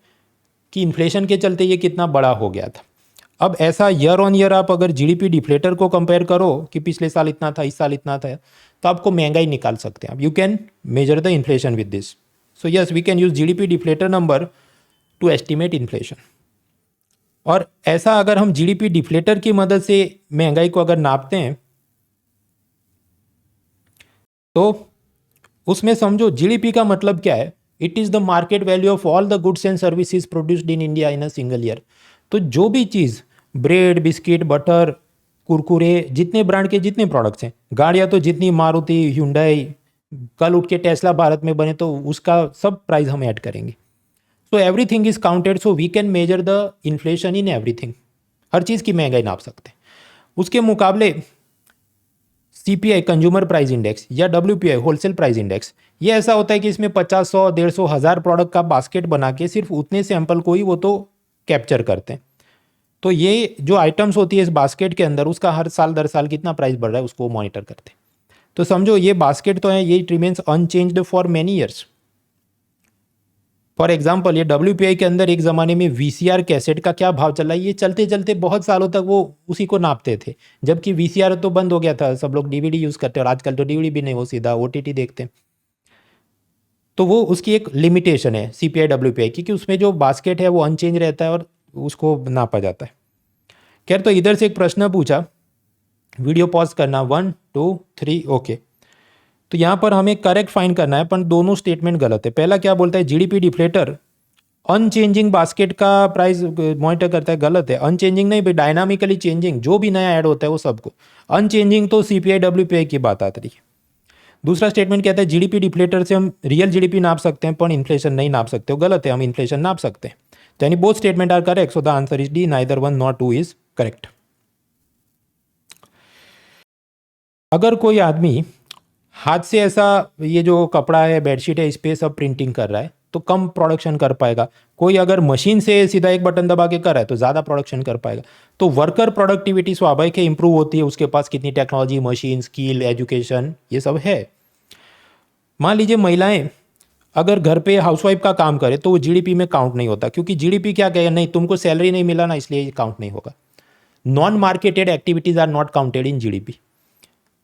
कि इन्फ्लेशन के चलते ये कितना बड़ा हो गया था। अब ऐसा ईयर ऑन ईयर आप अगर जीडीपी डिफ्लेटर को कंपेयर करो कि पिछले साल इतना था, इस साल इतना था, तो आपको महंगाई निकाल सकते हैं। You can measure the inflation with this. So yes, we can use GDP deflator number to estimate inflation. और ऐसा अगर हम जीडीपी डिफ्लेटर की मदद से महंगाई को अगर नापते हैं, तो उसमें समझो जीडीपी का मतलब क्या है, it is the market value of all the goods and services produced in India in a single year. तो जो भी चीज़, ब्रेड, बिस्किट, बटर, कुरकुरे, जितने ब्रांड के जितने प्रोडक्ट्स हैं, गाड़ियाँ तो जितनी मारुति, ह्युंडई, कल उठ के टेस्ला भारत में बने तो उसका सब प्राइस हम ऐड करेंगे। So everything is counted, so we can measure the inflation in everything. हर चीज़ की महंगाई नाप सकते हैं। उसके मुकाबले सीपीआई कंज्यूमर प्राइस इंडेक्स या डब्ल्यूपीआई होलसेल प्राइस इंडेक्स, ये ऐसा होता है कि इसमें 50, 100, 150, 1000 प्रोडक्ट का बास्केट बना के सिर्फ उतने सैंपल को ही वो तो कैप्चर करते हैं। तो ये जो आइटम्स होती है इस बास्केट के अंदर, उसका हर साल दर साल कितना प्राइस बढ़ रहा है उसको मॉनिटर करते हैं। तो समझो ये बास्केट तो है, ये remains unchanged for many years. For example ये डब्ल्यूपीआई के अंदर एक ज़माने में वीसीआर कैसेट का क्या भाव चला, ये चलते चलते बहुत सालों तक वो उसी को नापते थे, जबकि वीसीआर तो बंद हो गया था, सब लोग डीवीडी यूज़ करते हैं, और आजकल तो डीवीडी भी नहीं, वो सीधा ओटीटी देखते हैं। तो वो उसकी एक लिमिटेशन है सीपीआई डब्ल्यूपीआई की, कि उसमें जो बास्केट है वो अनचेंज रहता है और उसको नापा जाता है। खैर, तो इधर से एक प्रश्न पूछा, वीडियो पॉज करना, 1 2 3 ओके। तो यहाँ पर हमें करेक्ट फाइंड करना है, पर दोनों स्टेटमेंट गलत है। पहला क्या बोलता है, जीडीपी डिफ्लेटर अनचेंजिंग बास्केट का प्राइस मॉनिटर करता है, गलत है। अनचेंजिंग नहीं भाई, डायनामिकली चेंजिंग, जो भी नया ऐड होता है वो सबको। अनचेंजिंग तो सीपीआई डब्ल्यूपीआई की बात आती है। दूसरा स्टेटमेंट कहता है जीडीपी डिफ्लेटर से हम रियल जीडीपी नाप सकते हैं पर इन्फ्लेशन नहीं नाप सकते, हो गलत है, हम इन्फ्लेशन नाप सकते हैं। तो यानी both statement are correct, so the answer is D, neither 1 not 2 is correct. अगर कोई आदमी हाथ से ऐसा ये जो कपड़ा है, बेडशीट है, इस पे सब प्रिंटिंग कर रहा है तो कम प्रोडक्शन कर पाएगा। कोई अगर मशीन से सीधा एक बटन दबा के कर रहा है तो ज़्यादा प्रोडक्शन कर पाएगा। तो वर्कर प्रोडक्टिविटी स्वाभाविक है इंप्रूव होती है, उसके पास कितनी टेक्नोलॉजी, मशीन, स्किल, एजुकेशन, ये सब है। मान लीजिए महिलाएं अगर घर पे हाउसवाइफ का काम करे तो वो जीडीपी में काउंट नहीं होता, क्योंकि जीडीपी क्या कहेगा, नहीं तुमको सैलरी नहीं मिला ना, इसलिए ये काउंट नहीं होगा। Non marketed activities are not counted in GDP.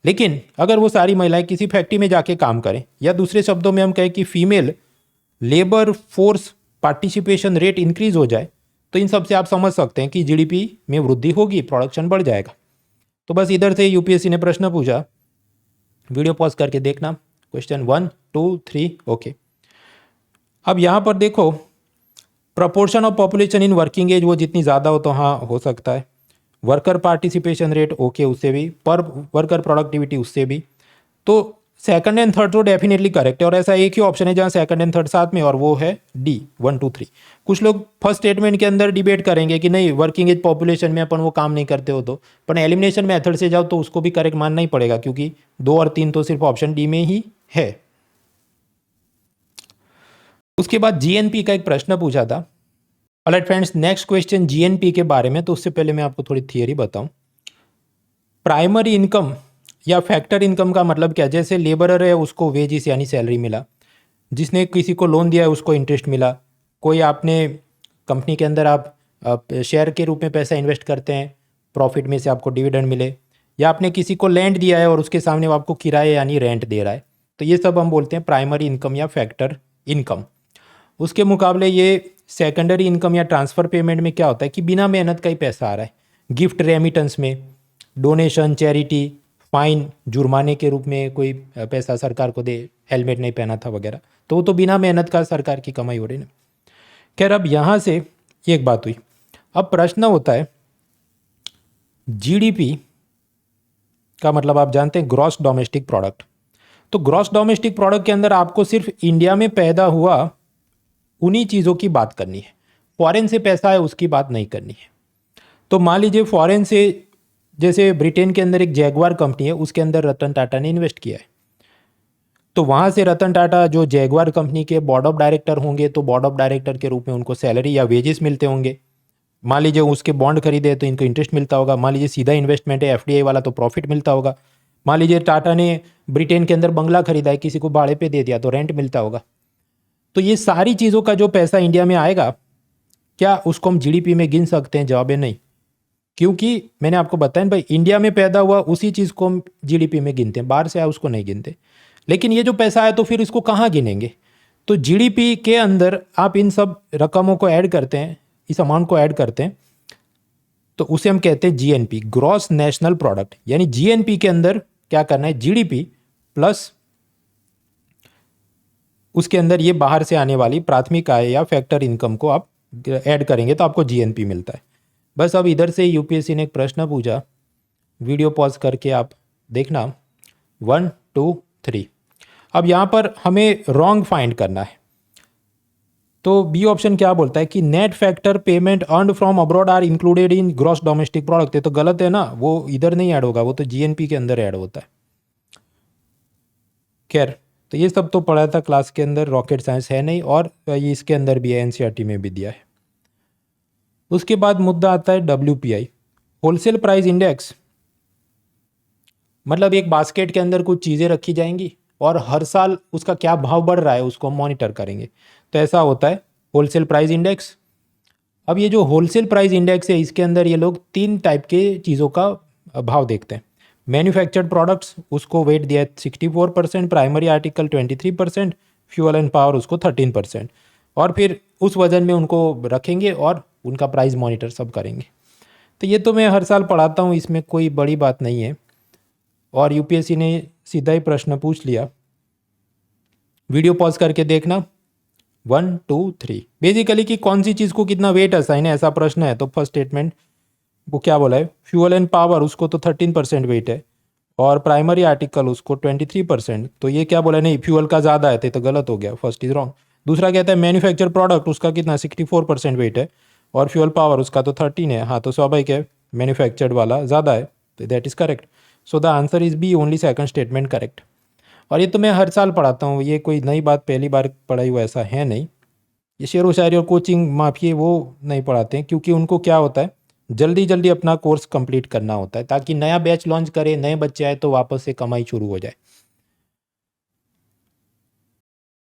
लेकिन अगर वो सारी महिलाएं किसी फैक्ट्री में जाके काम करें, या दूसरे शब्दों में हम कहें कि female labour force participation rate increase हो जाए, तो इन सब से आप समझ सकते हैं कि जीडीपी में वृद्धि होगी, प्रोडक्शन बढ़ जाएगा। तो बस इधर से यूपीएससी ने प्रश्न पूछा, वीडियो पॉज करके देखना, क्वेश्चन 1 2 3 ओके। अब यहाँ पर देखो, proportion of population in working age, वो जितनी ज़्यादा हो तो हाँ हो सकता है। वर्कर पार्टिसिपेशन रेट ओके, उससे भी। पर वर्कर प्रोडक्टिविटी, उससे भी। तो सेकंड एंड थर्ड तो डेफिनेटली करेक्ट है, और ऐसा एक ही ऑप्शन है जहाँ सेकंड एंड थर्ड साथ में, और वो है डी 1 2 3। कुछ लोग फर्स्ट स्टेटमेंट के अंदर डिबेट करेंगे कि नहीं वर्किंग एज पॉपुलेशन में अपन वो काम नहीं करते हो, तो पर एलिमिनेशन मेथड से जाओ तो उसको भी करेक्ट मानना ही पड़ेगा, क्योंकि 2 और 3 तो सिर्फ ऑप्शन डी में ही है। उसके बाद जीएनपी का एक प्रश्न पूछा था। Alright friends, next question GNP के बारे में, तो उससे पहले मैं आपको थोड़ी थियरी बताऊं। प्राइमरी इनकम या फैक्टर इनकम का मतलब क्या? जैसे लेबरर है उसको वेजिस यानी सैलरी मिला, जिसने किसी को लोन दिया है उसको इंटरेस्ट मिला, कोई आपने कंपनी के अंदर आप शेयर के रूप में पैसा इन्वेस्ट करते हैं, प्रॉफिट में से आपको डिविडेंड मिले, या आपने किसी को लैंड दिया है और उसके सामने वो आपको किराए यानी रेंट दे रहा है, तो ये सब हम बोलते हैं प्राइमरी इनकम या फैक्टर इनकम। उसके मुकाबले ये सेकेंडरी इनकम या ट्रांसफ़र पेमेंट में क्या होता है कि बिना मेहनत का ही पैसा आ रहा है, गिफ्ट रेमिटेंस में, डोनेशन, चैरिटी, फाइन, जुर्माने के रूप में कोई पैसा सरकार को दे, हेलमेट नहीं पहना था वगैरह, तो वो तो बिना मेहनत का सरकार की कमाई हो रही ना। खैर, अब यहाँ से एक बात हुई, अब प्रश्न होता है जीडीपी का मतलब आप जानते हैं ग्रॉस डोमेस्टिक प्रोडक्ट। तो ग्रॉस डोमेस्टिक प्रोडक्ट के अंदर आपको सिर्फ इंडिया में पैदा हुआ उन्हीं चीज़ों की बात करनी है, फॉरेन से पैसा है उसकी बात नहीं करनी है। तो मान लीजिए फॉरेन से, जैसे ब्रिटेन के अंदर एक जैगवार कंपनी है, उसके अंदर रतन टाटा ने इन्वेस्ट किया है, तो वहाँ से रतन टाटा जो जैगवार कंपनी के बोर्ड ऑफ डायरेक्टर होंगे, तो बोर्ड ऑफ डायरेक्टर के रूप में उनको सैलरी या वेजेस मिलते होंगे। मान लीजिए उसके बॉन्ड खरीदे तो इनको इंटरेस्ट मिलता होगा। मान लीजिए सीधा इन्वेस्टमेंट है एफडीआई वाला, तो प्रॉफिट मिलता होगा। मान लीजिए टाटा ने ब्रिटेन के अंदर बंगला खरीदा है, किसी को भाड़े पे दे दिया, तो रेंट मिलता होगा। तो ये सारी चीज़ों का जो पैसा इंडिया में आएगा, क्या उसको हम जीडीपी में गिन सकते हैं? जवाब है नहीं, क्योंकि मैंने आपको बताया भाई, इंडिया में पैदा हुआ उसी चीज़ को हम जीडीपी में गिनते हैं, बाहर से आया उसको नहीं गिनते। लेकिन ये जो पैसा आया तो फिर इसको कहाँ गिनेंगे? तो जीडीपी के अंदर आप इन सब रकमों को ऐड करते हैं, इस अमाउंट को ऐड करते हैं, तो उसे हम कहते हैं जीएनपी, ग्रॉस नेशनल प्रोडक्ट। यानी जीएनपी के अंदर क्या करना है, जीडीपी प्लस उसके अंदर ये बाहर से आने वाली प्राथमिक आय या फैक्टर इनकम को आप ऐड करेंगे तो आपको जीएनपी मिलता है। बस अब इधर से यूपीएससी ने एक प्रश्न पूछा, वीडियो पॉज करके आप देखना, 1 2 3। अब यहाँ पर हमें रॉन्ग फाइंड करना है, तो बी ऑप्शन क्या बोलता है कि net factor payment earned from abroad are included in gross domestic product. ये तो गलत है ना, वो इधर नहीं ऐड होगा, वो तो जीएनपी के अंदर ऐड होता है। खैर, तो ये सब तो पढ़ा था क्लास के अंदर, रॉकेट साइंस है नहीं, और ये इसके अंदर भी है, एनसीईआरटी में भी दिया है। उसके बाद मुद्दा आता है डब्ल्यूपीआई, होलसेल प्राइस इंडेक्स। मतलब एक बास्केट के अंदर कुछ चीज़ें रखी जाएंगी और हर साल उसका क्या भाव बढ़ रहा है उसको हम मॉनिटर करेंगे, तो ऐसा होता है होलसेल प्राइस इंडेक्स। अब ये जो होलसेल प्राइस इंडेक्स है, इसके अंदर ये लोग 3 टाइप के चीज़ों का भाव देखते हैं। मैन्युफैक्चर्ड प्रोडक्ट्स, उसको वेट दिया है 64%, primary article 23%, fuel and power उसको 13%, और फिर उस वजन में उनको रखेंगे और उनका प्राइस मॉनिटर सब करेंगे। तो ये तो मैं हर साल पढ़ाता हूँ, इसमें कोई बड़ी बात नहीं है, और यूपीएससी ने सीधा ही प्रश्न पूछ लिया। वीडियो पॉज करके देखना, 1 2 3। बेसिकली कि कौन सी चीज़ को कितना वेट असाइन है, ऐसा प्रश्न है। तो फर्स्ट स्टेटमेंट वो क्या बोला है, फ्यूल एंड पावर उसको तो 13% वेट है, और प्राइमरी आर्टिकल उसको 23%। तो ये क्या बोला, नहीं फ्यूल का ज़्यादा है, तो गलत हो गया, फर्स्ट इज रॉन्ग। दूसरा कहता है मैन्युफैक्चर प्रोडक्ट, उसका कितना 64% वेट है, और फ्यूल पावर उसका तो 13 है। हाँ, तो स्वाभाविक है मैन्युफैक्चर्ड वाला ज़्यादा है, तो that is correct. So the answer is B, only second statement correct. और ये तो मैं हर साल पढ़ाता हूँ, ये कोई नई बात पहली बार पढ़ाई हुआ ऐसा है नहीं। ये शेर व शायरी और कोचिंग माफिए वो नहीं पढ़ाते हैं, क्योंकि उनको क्या होता है जल्दी जल्दी अपना कोर्स कंप्लीट करना होता है, ताकि नया बैच लॉन्च करे, नए बच्चे आए तो वापस से कमाई शुरू हो जाए।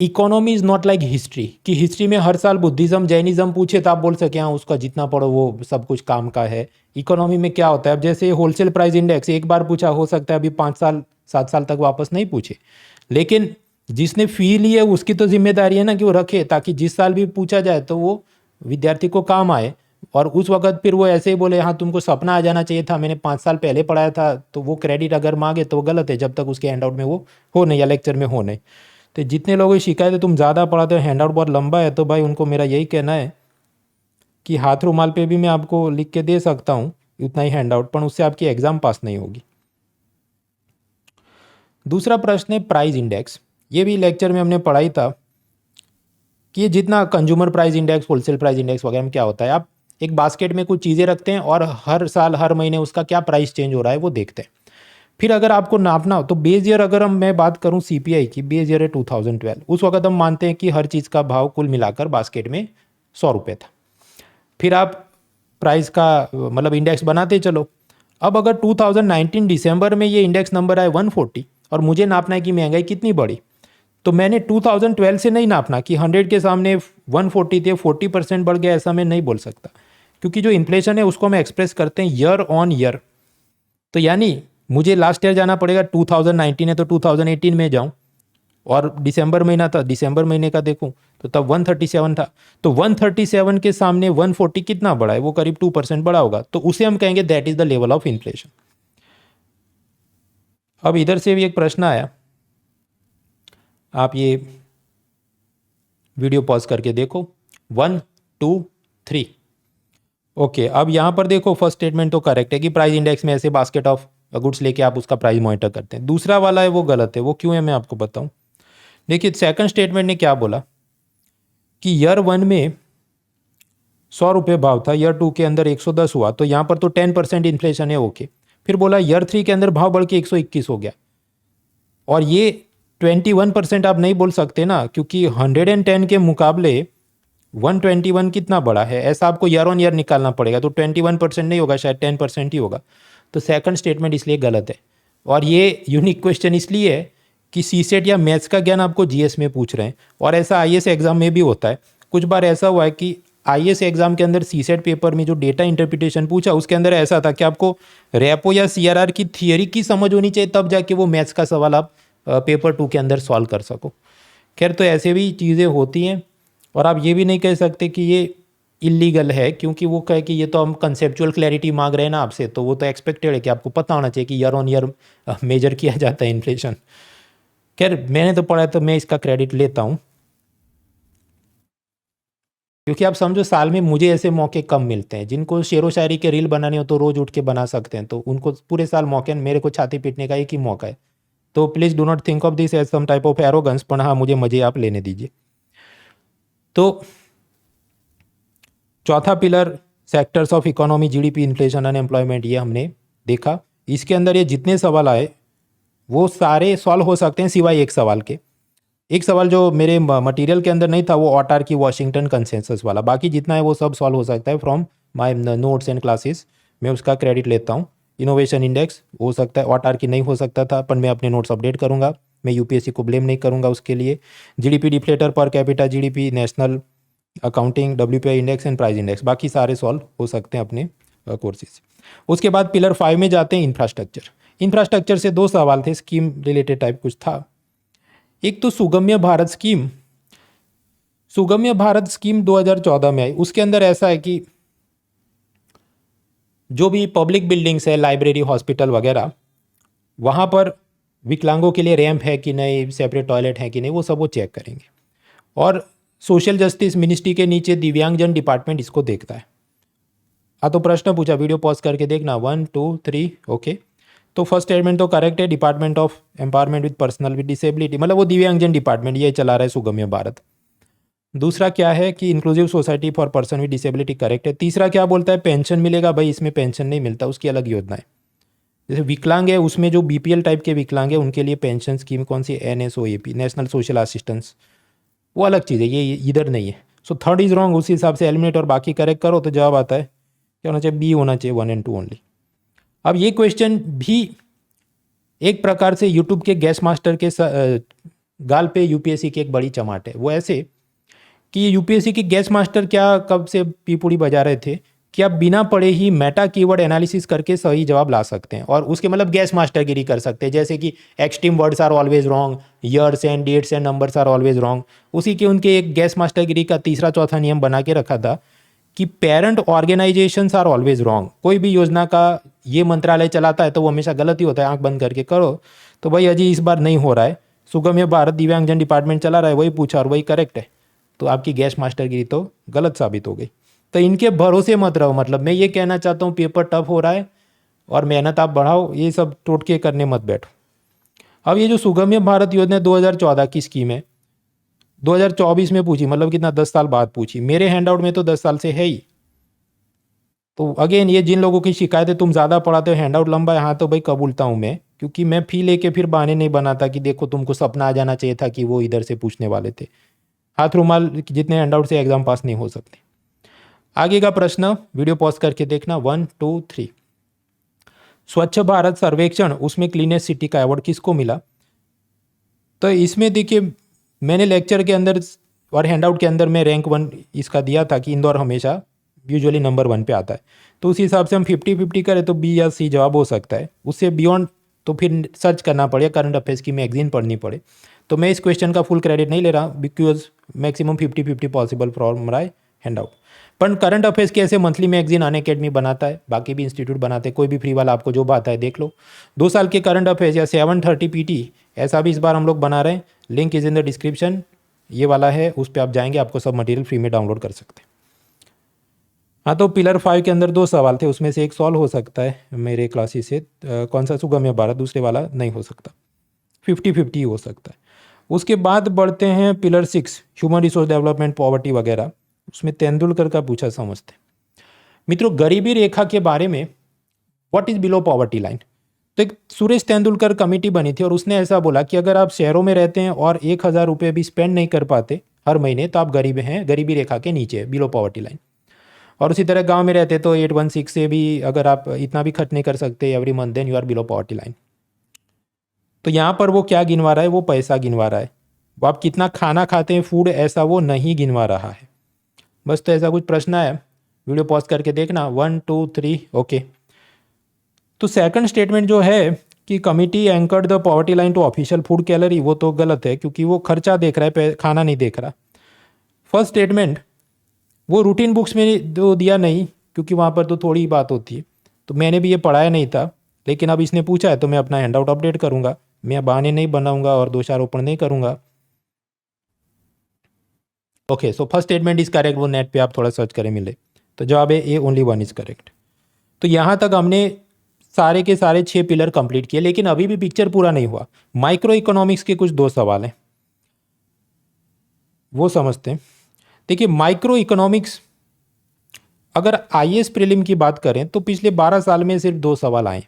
Economy is not like history, कि हिस्ट्री में हर साल बुद्धिज़्म जैनिज़्म पूछे तो आप बोल सके हाँ उसका जितना पढ़ो वो सब कुछ काम का है। इकोनॉमी में क्या होता है, अब जैसे होलसेल प्राइस इंडेक्स एक बार पूछा, हो सकता है अभी 5 साल 7 साल तक वापस नहीं पूछे, लेकिन जिसने फी ली है उसकी तो जिम्मेदारी है ना कि वो रखे, ताकि जिस साल भी पूछा जाए तो वो विद्यार्थी को काम आए। और उस वक्त फिर वो ऐसे ही बोले हाँ तुमको सपना आ जाना चाहिए था, मैंने 5 साल पहले पढ़ाया था, तो वो क्रेडिट अगर मांगे तो वो गलत है, जब तक उसके हैंड आउट में वो हो नहीं या लेक्चर में हो नहीं। तो जितने लोगों की शिकायत है तुम ज़्यादा पढ़ाते हो, हैंड आउट बहुत लंबा है, तो भाई उनको मेरा यही कहना है कि हाथ रुमाल पे भी मैं आपको लिख के दे सकता हूँ उतना ही हैंड आउट, पर उससे आपकी एग्ज़ाम पास नहीं होगी। दूसरा प्रश्न है प्राइस इंडेक्स। ये भी लेक्चर में हमने पढ़ाई था कि ये जितना consumer price index, wholesale price index वगैरह में क्या होता है, आप एक बास्केट में कुछ चीज़ें रखते हैं और हर साल हर महीने उसका क्या प्राइस चेंज हो रहा है वो देखते हैं। फिर अगर आपको नापना हो तो बेस ईयर, अगर मैं बात करूं सीपीआई की, बेस ईयर है 2012, उस वक्त हम मानते हैं कि हर चीज़ का भाव कुल मिलाकर बास्केट में 100 रुपये था। फिर आप प्राइस का मतलब इंडेक्स बनाते चलो। अब अगर 2019 दिसंबर में ये इंडेक्स नंबर आए 140 और मुझे नापना है कि महंगाई कितनी बढ़ी, तो मैंने 2012 से नहीं नापना कि 100 के सामने 140 थे, 40% बढ़ गया, ऐसा मैं नहीं बोल सकता, क्योंकि जो इन्फ्लेशन है उसको हम एक्सप्रेस करते हैं ईयर ऑन ईयर। तो यानी मुझे लास्ट ईयर जाना पड़ेगा, 2019 है तो 2018 में जाऊं, और दिसंबर महीना था, दिसंबर महीने का देखूं तो तब 137 था। तो 137 के सामने 140 कितना बढ़ा है, वो करीब 2% बढ़ा होगा, तो उसे हम कहेंगे that is the level of inflation. अब इधर से भी एक प्रश्न आया, आप ये वीडियो पॉज करके देखो, 1 2 3। ओके, अब यहाँ पर देखो फर्स्ट स्टेटमेंट तो करेक्ट है कि प्राइस इंडेक्स में ऐसे बास्केट ऑफ गुड्स लेके आप उसका प्राइस मॉनिटर करते हैं। दूसरा वाला है वो गलत है, वो क्यों है मैं आपको बताऊं। देखिए सेकंड स्टेटमेंट ने क्या बोला कि ईयर 1 में 100 रुपये भाव था, ईयर 2 के अंदर 110 हुआ, तो यहाँ पर तो 10% इन्फ्लेशन है, ओके। फिर बोला ईयर 3 के अंदर भाव बढ़ के 121 हो गया, और ये 21% आप नहीं बोल सकते ना, क्योंकि 110 के मुकाबले 121 कितना बड़ा है, ऐसा आपको ईयर ऑन ईयर निकालना पड़ेगा, तो 21% नहीं होगा, शायद 10% ही होगा। तो सेकंड स्टेटमेंट इसलिए गलत है। और ये यूनिक क्वेश्चन इसलिए है कि सीसेट या मैथ्स का ज्ञान आपको जीएस में पूछ रहे हैं, और ऐसा आईएएस एग्जाम में भी होता है। कुछ बार ऐसा हुआ है कि आईएएस एग्जाम के अंदर सीसेट पेपर में जो डेटा इंटरप्रिटेशन पूछा उसके अंदर ऐसा था कि आपको रेपो या सीआरआर की थियरी की समझ होनी चाहिए, तब जाके वो मैथ्स का सवाल आप पेपर 2 के अंदर सॉल्व कर सको। खैर, तो ऐसे भी चीज़ें होती हैं, और आप ये भी नहीं कह सकते कि ये इलीगल है, क्योंकि वो कहे कि ये तो हम कंसेप्चुअल क्लैरिटी मांग रहे हैं ना आपसे, तो वो तो एक्सपेक्टेड है कि आपको पता होना चाहिए कि ईयर ऑन ईयर मेजर किया जाता है इन्फ्लेशन। खैर, मैंने तो पढ़ा है तो मैं इसका क्रेडिट लेता हूँ, क्योंकि आप समझो साल में मुझे ऐसे मौके कम मिलते हैं। जिनको शेरो शायरी के रील बनाने हो तो रोज़ उठ के बना सकते हैं, तो उनको पूरे साल मौके, मेरे को छाती पीटने का एक ही मौका है। तो please do not think of this as some type of arrogance, पर हाँ मुझे मजे आप लेने दीजिए। तो चौथा pillar sectors of economy, GDP, inflation, unemployment, ये हमने देखा। इसके अंदर ये जितने सवाल आए वो सारे सॉल्व हो सकते हैं सिवाय एक सवाल के। एक सवाल जो मेरे मटेरियल के अंदर नहीं था वो ऑटार की वॉशिंगटन कंसेंसस वाला, बाकी जितना है वो सब सॉल्व हो सकता है from my notes and classes, मैं उसका क्रेडिट लेता हूँ। इनोवेशन इंडेक्स हो सकता है, ऑटार की नहीं हो सकता था, पर मैं अपने नोट्स अपडेट करूँगा, मैं यूपीएससी को ब्लेम नहीं करूँगा उसके लिए। GDP deflator, per capita GDP, national accounting, WPI index and price index, बाकी सारे सॉल्व हो सकते हैं अपने कोर्सेज। उसके बाद पिलर 5 में जाते हैं, इंफ्रास्ट्रक्चर। इंफ्रास्ट्रक्चर से 2 सवाल थे, स्कीम रिलेटेड टाइप कुछ था। एक तो सुगम्य भारत स्कीम, सुगम्य भारत स्कीम 2014 में आई। उसके अंदर ऐसा है कि जो भी पब्लिक बिल्डिंग्स है, लाइब्रेरी, हॉस्पिटल वगैरह, वहाँ पर विकलांगों के लिए रैंप है कि नहीं, सेपरेट टॉयलेट है कि नहीं, वो सब वो चेक करेंगे। और सोशल जस्टिस मिनिस्ट्री के नीचे दिव्यांगजन डिपार्टमेंट इसको देखता है। तो प्रश्न पूछा, वीडियो पॉज करके देखना, 1 2 3। ओके, तो फर्स्ट स्टेटमेंट तो करेक्ट है, department of empowerment with personal with disability, मतलब वो दिव्यांगजन डिपार्टमेंट ये चला रहा है सुगम्य भारत। दूसरा क्या है कि inclusive society for person with disability, correct है। तीसरा क्या बोलता है, पेंशन मिलेगा, भाई इसमें पेंशन नहीं मिलता, उसकी अलग योजना है। जैसे विकलांग है उसमें जो बीपीएल टाइप के विकलांग है उनके लिए पेंशन स्कीम कौन सी, एनएसओएपी, नेशनल सोशल असिस्टेंस, वो अलग चीज़ है, ये इधर नहीं है। सो थर्ड इज रॉन्ग, उसी हिसाब से एलिमिनेट और बाकी करेक्ट करो तो जवाब आता है क्या होना चाहिए, बी होना चाहिए, 1 और 2 ओनली। अब ये क्वेश्चन भी एक प्रकार से यूट्यूब के गैस मास्टर के गाल पे यूपीएससी की एक बड़ी चमाट है। वो ऐसे कि यूपीएससी के गैस मास्टर क्या कब से पीपुड़ी बजा रहे थे कि आप बिना पढ़े ही मेटा कीवर्ड एनालिसिस करके सही जवाब ला सकते हैं, और उसके मतलब गैस मास्टरगिरी कर सकते हैं, जैसे कि extreme words are always wrong, years and dates and numbers are always wrong. उसी के उनके एक गैस मास्टरगिरी का तीसरा चौथा नियम बना के रखा था कि parent organisations are always wrong. कोई भी योजना का ये मंत्रालय चलाता है तो वो हमेशा गलत ही होता है, आंख बंद करके करो। तो भाई अजी इस बार नहीं हो रहा है, सुगम्य भारत दिव्यांगजन डिपार्टमेंट चला रहा है, वही पूछा और वही करेक्ट है, तो आपकी गैस मास्टरगिरी तो गलत साबित हो गई। तो इनके भरोसे मत रहो, मतलब मैं ये कहना चाहता हूँ पेपर टफ हो रहा है और मेहनत आप बढ़ाओ, ये सब टोटके करने मत बैठो। अब ये जो सुगम्य भारत योजना 2014 की स्कीम है, 2024 में पूछी, मतलब कितना 10 साल बाद पूछी। मेरे हैंडआउट में तो 10 साल से है ही। तो अगेन ये जिन लोगों की शिकायत है तुम ज़्यादा पढ़ाते हो, हैंडआउट लंबा है, हाँ तो भाई कबूलता हूँ मैं, क्योंकि मैं फी लेके फिर बहाने नहीं बनाता कि देखो तुमको सपना आ जाना चाहिए था कि वो इधर से पूछने वाले थे। हाथ रुमाल जितने हैंडआउट से एग्जाम पास नहीं हो सकते। आगे का प्रश्न वीडियो पॉज करके देखना। 1 2 3। स्वच्छ भारत सर्वेक्षण, उसमें क्लीनेस्ट सिटी का अवार्ड किसको मिला? तो इसमें देखिए मैंने लेक्चर के अंदर और हैंडआउट के अंदर में रैंक 1 इसका दिया था कि इंदौर हमेशा यूजुअली नंबर 1 पे आता है। तो उस हिसाब से हम 50-50 करें तो बी या सी जवाब हो सकता है। उससे बियॉन्ड तो फिर सर्च करना पड़ेगा, करंट अफेयर्स की मैगजीन पढ़नी पड़े। तो मैं इस क्वेश्चन का फुल क्रेडिट नहीं ले रहा because maximum 50-50 possible from my handout. पर करंट अफेयर्स की ऐसे मंथली मैगजीन अनअकैडमी बनाता है, बाकी भी इंस्टीट्यूट बनाते हैं, कोई भी फ्री वाला आपको जो बात है देख लो। 2 साल के करंट अफेयर्स या 730 पीटी ऐसा भी इस बार हम लोग बना रहे हैं। Link is in the description, ये वाला है, उस पर आप जाएंगे, आपको सब मटेरियल फ्री में डाउनलोड कर सकते हैं। हाँ तो पिलर 5 के अंदर 2 सवाल थे, उसमें से एक सॉल्व हो सकता है मेरे क्लासेस से। कौन सा? सुगम्य भारत, दूसरे वाला नहीं हो सकता, 50-50 हो सकता है। उसके बाद बढ़ते हैं pillar 6, human resource development, poverty वगैरह। उसमें तेंदुलकर का पूछा, समझते मित्रों गरीबी रेखा के बारे में। What is below poverty line? तो एक सुरेश तेंदुलकर कमेटी बनी थी और उसने ऐसा बोला कि अगर आप शहरों में रहते हैं और 1,000 रुपये भी स्पेंड नहीं कर पाते हर महीने तो आप गरीब हैं, गरीबी रेखा के नीचे, बिलो पॉवर्टी लाइन। और उसी तरह गांव में रहते तो 816 से भी अगर आप इतना भी खर्च नहीं कर सकते every month, then you are below poverty line. तो यहाँ पर वो क्या गिनवा रहा है? वो पैसा गिनवा रहा है। वो आप कितना खाना खाते हैं, फूड, ऐसा वो नहीं गिनवा रहा है। बस तो ऐसा कुछ प्रश्न है, वीडियो पॉज करके देखना। 1 2 3 ओके। तो सेकंड स्टेटमेंट जो है कि committee anchored the poverty line to official food calorie, वो तो गलत है क्योंकि वो खर्चा देख रहा है, खाना नहीं देख रहा। फर्स्ट स्टेटमेंट वो रूटीन बुक्स में तो दिया नहीं क्योंकि वहाँ पर तो थोड़ी ही बात होती है, तो मैंने भी ये पढ़ाया नहीं था, लेकिन अब इसने पूछा है तो मैं अपना हैंडआउट अपडेट करूँगा। मैं बहाने नहीं बनाऊंगा और दोषारोपण नहीं करूँगा। Okay, so first statement is correct, वो नेट पे आप थोड़ा सर्च करें मिले। तो जवाब है ए, ओनली 1 इज करेक्ट। तो यहाँ तक हमने सारे के सारे 6 पिलर कंप्लीट किए, लेकिन अभी भी पिक्चर पूरा नहीं हुआ। माइक्रो इकोनॉमिक्स के कुछ 2 सवाल हैं, वो समझते हैं। देखिए माइक्रो इकोनॉमिक्स, अगर आईएएस प्रीलिम की बात करें तो पिछले 12 साल में सिर्फ 2 सवाल आए।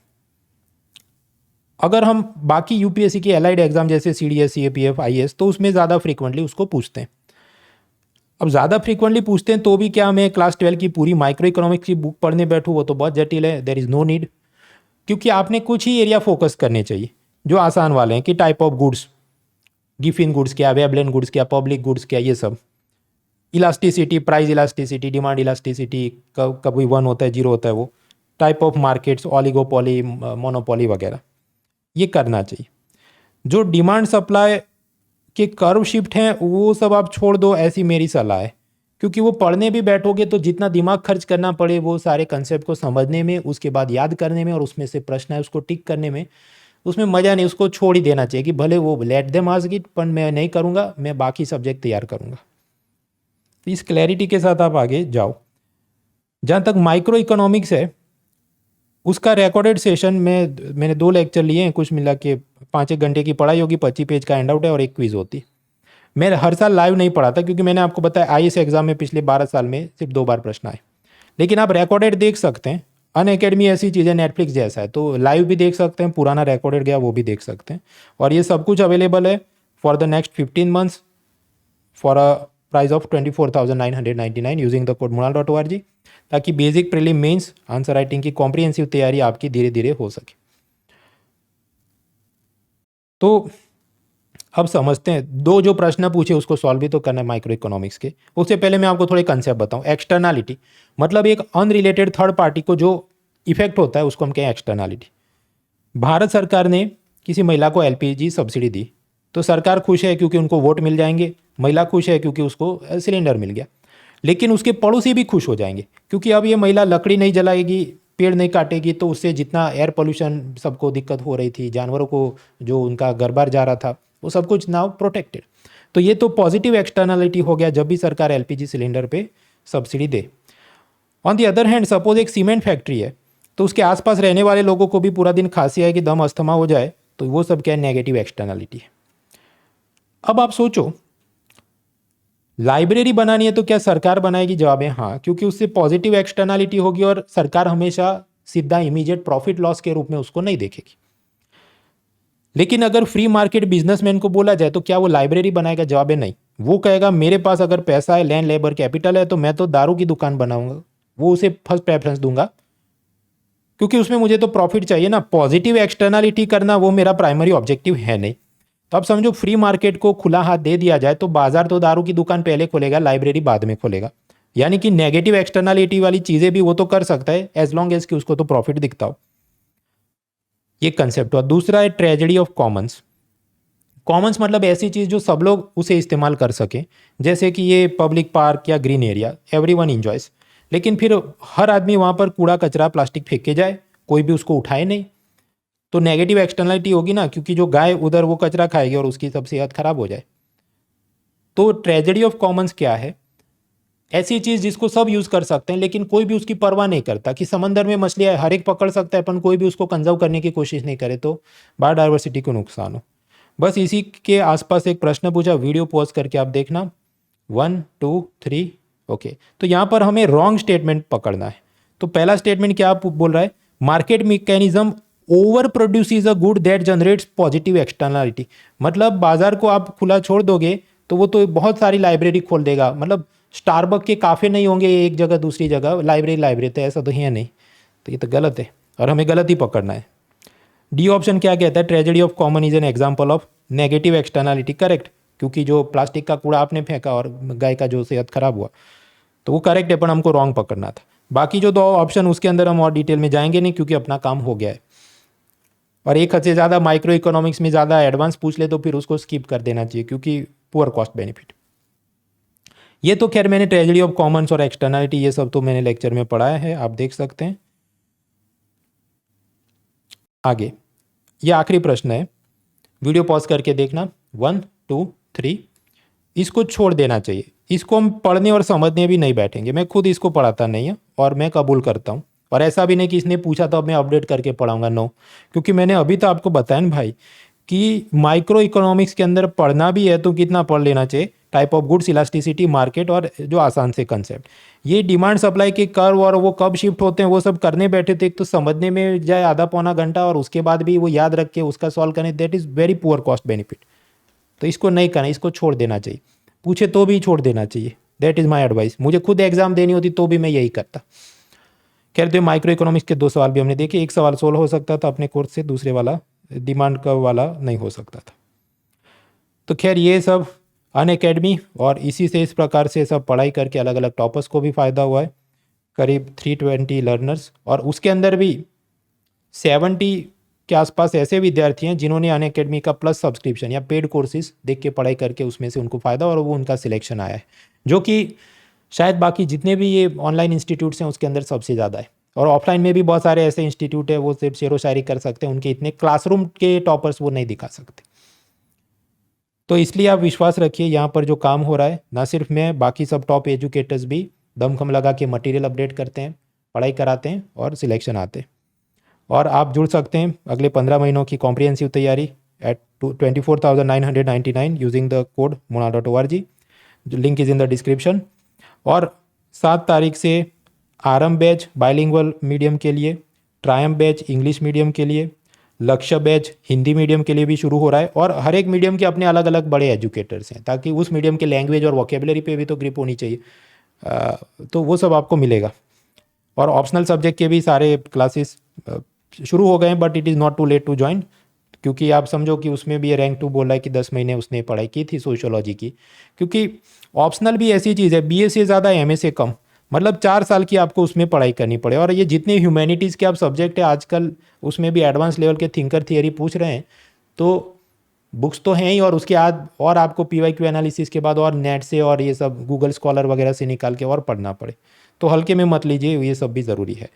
अगर हम बाकी यूपीएससी के एलाइड एग्जाम जैसे सीडीएस, सीएपीएफ, आईएएस, तो उसमें ज़्यादा फ्रीक्वेंटली उसको पूछते हैं। अब ज़्यादा फ्रीक्वेंटली पूछते हैं तो भी क्या मैं क्लास 12 की पूरी माइक्रो इकोनॉमिक्स की बुक पढ़ने बैठूँ? वो तो बहुत जटिल है, देयर इज़ नो नीड। क्योंकि आपने कुछ ही एरिया फोकस करने चाहिए जो आसान वाले हैं कि type of goods, Giffen goods क्या, वेबलेन गुड्स क्या, पब्लिक गुड्स क्या, ये सब। Elasticity, price elasticity, demand elasticity, कभी 1 होता है 0 होता है वो। Type of markets, oligopoly, monopoly वगैरह, ये करना चाहिए। जो डिमांड सप्लाई के कर्व शिफ्ट हैं वो सब आप छोड़ दो, ऐसी मेरी सलाह है। क्योंकि वो पढ़ने भी बैठोगे तो जितना दिमाग खर्च करना पड़े वो सारे कंसेप्ट को समझने में, उसके बाद याद करने में, और उसमें से प्रश्न है उसको टिक करने में, उसमें मज़ा नहीं। उसको छोड़ ही देना चाहिए कि भले वो लेट देम आस्क इट, पर मैं नहीं करूँगा, मैं बाकी सब्जेक्ट तैयार करूँगा। तो इस क्लैरिटी के साथ आप आगे जाओ। जहाँ तक माइक्रो इकोनॉमिक्स है उसका रिकॉर्डेड सेशन में मैंने 2 लेक्चर लिए हैं, कुछ मिला के 5-1 घंटे की पढ़ाई होगी, 25 पेज का हैंडआउट है और एक क्विज होती। मैं हर साल लाइव नहीं पढ़ाता क्योंकि मैंने आपको बताया आईएएस एग्जाम में पिछले 12 साल में सिर्फ 2 बार प्रश्न आए। लेकिन आप रिकॉर्डेड देख सकते हैं, अनअकैडमी ऐसी चीज़ है, नेटफ्लिक्स जैसा है, तो लाइव भी देख सकते हैं, पुराना रिकॉर्डेड गया वो भी देख सकते हैं। और ये सब कुछ अवेलेबल है for the next 15 months for a price of 24,999 using the code munal.org, ताकि basic prelim mains answer writing की कॉम्प्रिहेंसिव तैयारी आपकी धीरे धीरे हो सके। तो अब समझते हैं, 2 जो प्रश्न पूछे उसको सॉल्व भी तो करना है माइक्रो इकोनॉमिक्स के। उससे पहले मैं आपको थोड़े कंसेप्ट बताऊं। एक्सटर्नलिटी मतलब एक अनरिलेटेड थर्ड पार्टी को जो इफेक्ट होता है उसको हम कहें एक्सटर्नलिटी। भारत सरकार ने किसी महिला को एलपीजी सब्सिडी दी तो सरकार खुश है क्योंकि उनको वोट मिल जाएंगे, महिला खुश है क्योंकि उसको सिलेंडर मिल गया। लेकिन उसके पड़ोसी भी खुश हो जाएंगे क्योंकि अब ये महिला लकड़ी नहीं जलाएगी, पेड़ नहीं काटेगी, तो उससे जितना एयर पोल्यूशन सबको दिक्कत हो रही थी, जानवरों को जो उनका घर बार जा रहा था, वो सब कुछ नाउ प्रोटेक्टेड। तो ये तो पॉजिटिव एक्सटर्नलिटी हो गया जब भी सरकार एलपीजी सिलेंडर पे subsidy they. On the other hand suppose एक सीमेंट फैक्ट्री है तो उसके आसपास रहने वाले लोगों को भी पूरा दिन खांसी आए कि दम अस्थमा हो जाए तो वो सब क्या है, नेगेटिव एक्सटर्नलिटी है। अब आप सोचो, लाइब्रेरी बनानी है तो क्या सरकार बनाएगी? जवाब है हाँ, क्योंकि उससे पॉजिटिव एक्सटर्नलिटी होगी और सरकार हमेशा सीधा इमीडिएट प्रॉफिट लॉस के रूप में उसको नहीं देखेगी। लेकिन अगर फ्री मार्केट बिजनेसमैन को बोला जाए तो क्या वो लाइब्रेरी बनाएगा? जवाब है नहीं। वो कहेगा मेरे पास अगर पैसा है, लैंड, लेबर, कैपिटल है, तो मैं तो दारू की दुकान बनाऊंगा। वो उसे फर्स्ट प्रेफरेंस दूंगा, क्योंकि उसमें मुझे तो प्रॉफिट चाहिए ना। पॉजिटिव एक्सटर्नलिटी करना वो मेरा प्राइमरी ऑब्जेक्टिव है नहीं। तो अब समझो फ्री मार्केट को खुला हाथ दे दिया जाए तो बाजार तो दारू की दुकान पहले खोलेगा, लाइब्रेरी बाद में खोलेगा। यानी कि नेगेटिव एक्सटर्नलिटी वाली चीजें भी वो तो कर सकता है एज लॉन्ग एज कि उसको तो प्रॉफिट दिखता हो। ये कंसेप्ट हुआ। दूसरा है ट्रेजेडी ऑफ कॉमन्स। कॉमन्स मतलब ऐसी चीज जो सब लोग उसे इस्तेमाल कर सकें, जैसे कि ये पब्लिक पार्क या ग्रीन एरिया, एवरीवन एंजॉयस। लेकिन फिर हर आदमी वहां पर कूड़ा कचरा प्लास्टिक फेंक के जाए, कोई भी उसको उठाए नहीं, तो नेगेटिव एक्सटर्नलिटी होगी ना, क्योंकि जो गाय उधर वो कचरा खाएगी और उसकी सब सेहत खराब हो जाए। तो ट्रेजेडी ऑफ कॉमन्स क्या है? ऐसी चीज जिसको सब यूज कर सकते हैं लेकिन कोई भी उसकी परवाह नहीं करता। कि समंदर में मछलियां हर एक पकड़ सकता है, अपन कोई भी उसको कंजर्व करने की कोशिश नहीं करे, तो बायोडाइवर्सिटी को नुकसान हो। बस इसी के आसपास एक प्रश्न पूछा, वीडियो पॉज करके आप देखना। 1 2 3 ओके। तो यहाँ पर हमें रॉन्ग स्टेटमेंट पकड़ना है। तो पहला स्टेटमेंट क्या बोल रहा है? Market mechanism over produces a good that generates positive externality. मतलब बाजार को आप खुला छोड़ दोगे तो वो तो बहुत सारी लाइब्रेरी खोल देगा। मतलब स्टारबक के काफ़े नहीं होंगे एक जगह दूसरी जगह, लाइब्रेरी, तो ऐसा तो है नहीं। तो ये तो गलत है और हमें गलत ही पकड़ना है। डी ऑप्शन क्या कहता है? Tragedy of common is an example of negative externality. Correct, क्योंकि जो प्लास्टिक का कूड़ा आपने फेंका और गाय का जो सेहत खराब हुआ, तो वो करेक्ट है, पर हमको रॉन्ग पकड़ना था। बाकी जो 2 ऑप्शन उसके अंदर हम और डिटेल में जाएंगे नहीं, क्योंकि अपना काम हो गया है। और एक हद से ज़्यादा माइक्रो इकोनॉमिक्स में ज़्यादा एडवांस पूछ ले तो फिर उसको स्किप कर देना चाहिए, क्योंकि पुअर कॉस्ट बेनिफिट। ये तो खैर मैंने ट्रेजेडी ऑफ कॉमन्स और एक्सटर्नलिटी ये सब तो मैंने लेक्चर में पढ़ाया है, आप देख सकते हैं। आगे ये आखिरी प्रश्न है, वीडियो पॉज करके देखना। 1 2 3। इसको छोड़ देना चाहिए, इसको हम पढ़ने और समझने भी नहीं बैठेंगे। मैं खुद इसको पढ़ाता नहीं है और मैं कबूल करता हूँ। और ऐसा भी नहीं कि इसने पूछा तो अब मैं अपडेट करके पढ़ाऊंगा, नो। क्योंकि मैंने अभी तो आपको बताया ना भाई कि माइक्रो इकोनॉमिक्स के अंदर पढ़ना भी है तो कितना पढ़ लेना चाहिए? Type of goods, elasticity, market और जो आसान से कंसेप्ट। ये डिमांड सप्लाई के कर्व और वो कब शिफ्ट होते हैं वो सब करने बैठे तो एक तो समझने में जाए आधा पौना घंटा और उसके बाद भी वो याद रख के उसका सॉल्व करें, that is very poor cost benefit. तो इसको नहीं करना, इसको छोड़ देना चाहिए। पूछे तो भी छोड़ देना चाहिए, दैट इज़ माई एडवाइस। मुझे खुद एग्जाम देनी होती तो भी मैं यही करता। खैर, तो माइक्रो इकोनॉमिक्स के 2 सवाल भी हमने देखे। एक सवाल सोल्व हो सकता था अपने कोर्स से, दूसरे वाला डिमांड का वाला नहीं हो सकता था। तो खैर ये सब अनअकैडमी और इसी से इस प्रकार से सब पढ़ाई करके अलग अलग टॉपर्स को भी फ़ायदा हुआ है, करीब 320 लर्नर्स। और उसके अंदर भी 70 के आसपास ऐसे विद्यार्थी हैं जिन्होंने अनअकैडमी का प्लस सब्सक्रिप्शन या पेड कोर्सेज देख के पढ़ाई करके उसमें से उनको फ़ायदा और वो उनका सिलेक्शन आया है, जो कि शायद बाकी जितने भी ये ऑनलाइन इंस्टीट्यूट्स हैं उसके अंदर सबसे ज़्यादा है। और ऑफलाइन में भी बहुत सारे ऐसे इंस्टीट्यूट है वो सिर्फ शेर व शायरी कर सकते हैं, उनके इतने क्लासरूम के टॉपर्स वो नहीं दिखा सकते। तो इसलिए आप विश्वास रखिए, यहाँ पर जो काम हो रहा है, ना सिर्फ मैं, बाकी सब टॉप एजुकेटर्स भी दमखम लगा के मटेरियल अपडेट करते हैं, पढ़ाई कराते हैं और सिलेक्शन आते हैं। और आप जुड़ सकते हैं अगले 15 महीनों की कॉम्प्रिहेंसिव तैयारी at 24,999 using the code mona.org। Link is in the description. और 7 तारीख से आरंभ बैच बाइलिंगुअल मीडियम के लिए, ट्रायम्फ बैच इंग्लिश मीडियम के लिए, लक्ष्य बैच हिंदी मीडियम के लिए भी शुरू हो रहा है। और हर एक मीडियम के अपने अलग अलग बड़े एजुकेटर्स हैं, ताकि उस मीडियम के लैंग्वेज और वोकेबलरी पे भी तो ग्रिप होनी चाहिए। तो वो सब आपको मिलेगा। और ऑप्शनल सब्जेक्ट के भी सारे क्लासेस शुरू हो गए हैं, but it is not too late to join. क्योंकि आप समझो कि उसमें भी रैंक 2 बोल रहा है कि 10 महीने उसने पढ़ाई की थी सोशियोलॉजी की। क्योंकि ऑप्शनल भी ऐसी चीज़ है, बीए से ज़्यादा एमए से कम, मतलब 4 साल की आपको उसमें पढ़ाई करनी पड़े। और ये जितने ह्यूमैनिटीज़ के आप सब्जेक्ट है आजकल, उसमें भी एडवांस लेवल के थिंकर थियरी पूछ रहे हैं, तो बुक्स तो हैं ही, और उसके बाद और आपको PYQ एनालिसिस के बाद और नेट से और ये सब गूगल स्कॉलर वगैरह से निकाल के और पढ़ना पड़े। तो हल्के में मत लीजिए, ये सब भी ज़रूरी है।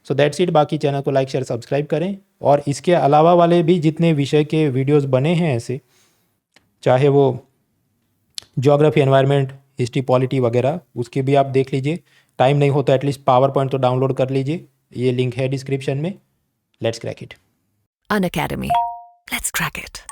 So that's it. बाकी चैनल को लाइक शेयर सब्सक्राइब करें। और इसके अलावा वाले भी जितने विषय के वीडियोज़ बने हैं ऐसे, चाहे वो ज्योग्राफी, एनवायरनमेंट, हिस्ट्री, पॉलिटी वगैरह, उसके भी आप देख लीजिए। टाइम नहीं हो तो एटलीस्ट पावर पॉइंट तो डाउनलोड कर लीजिए, ये लिंक है डिस्क्रिप्शन में। Let's crack it. Unacademy. Let's crack it.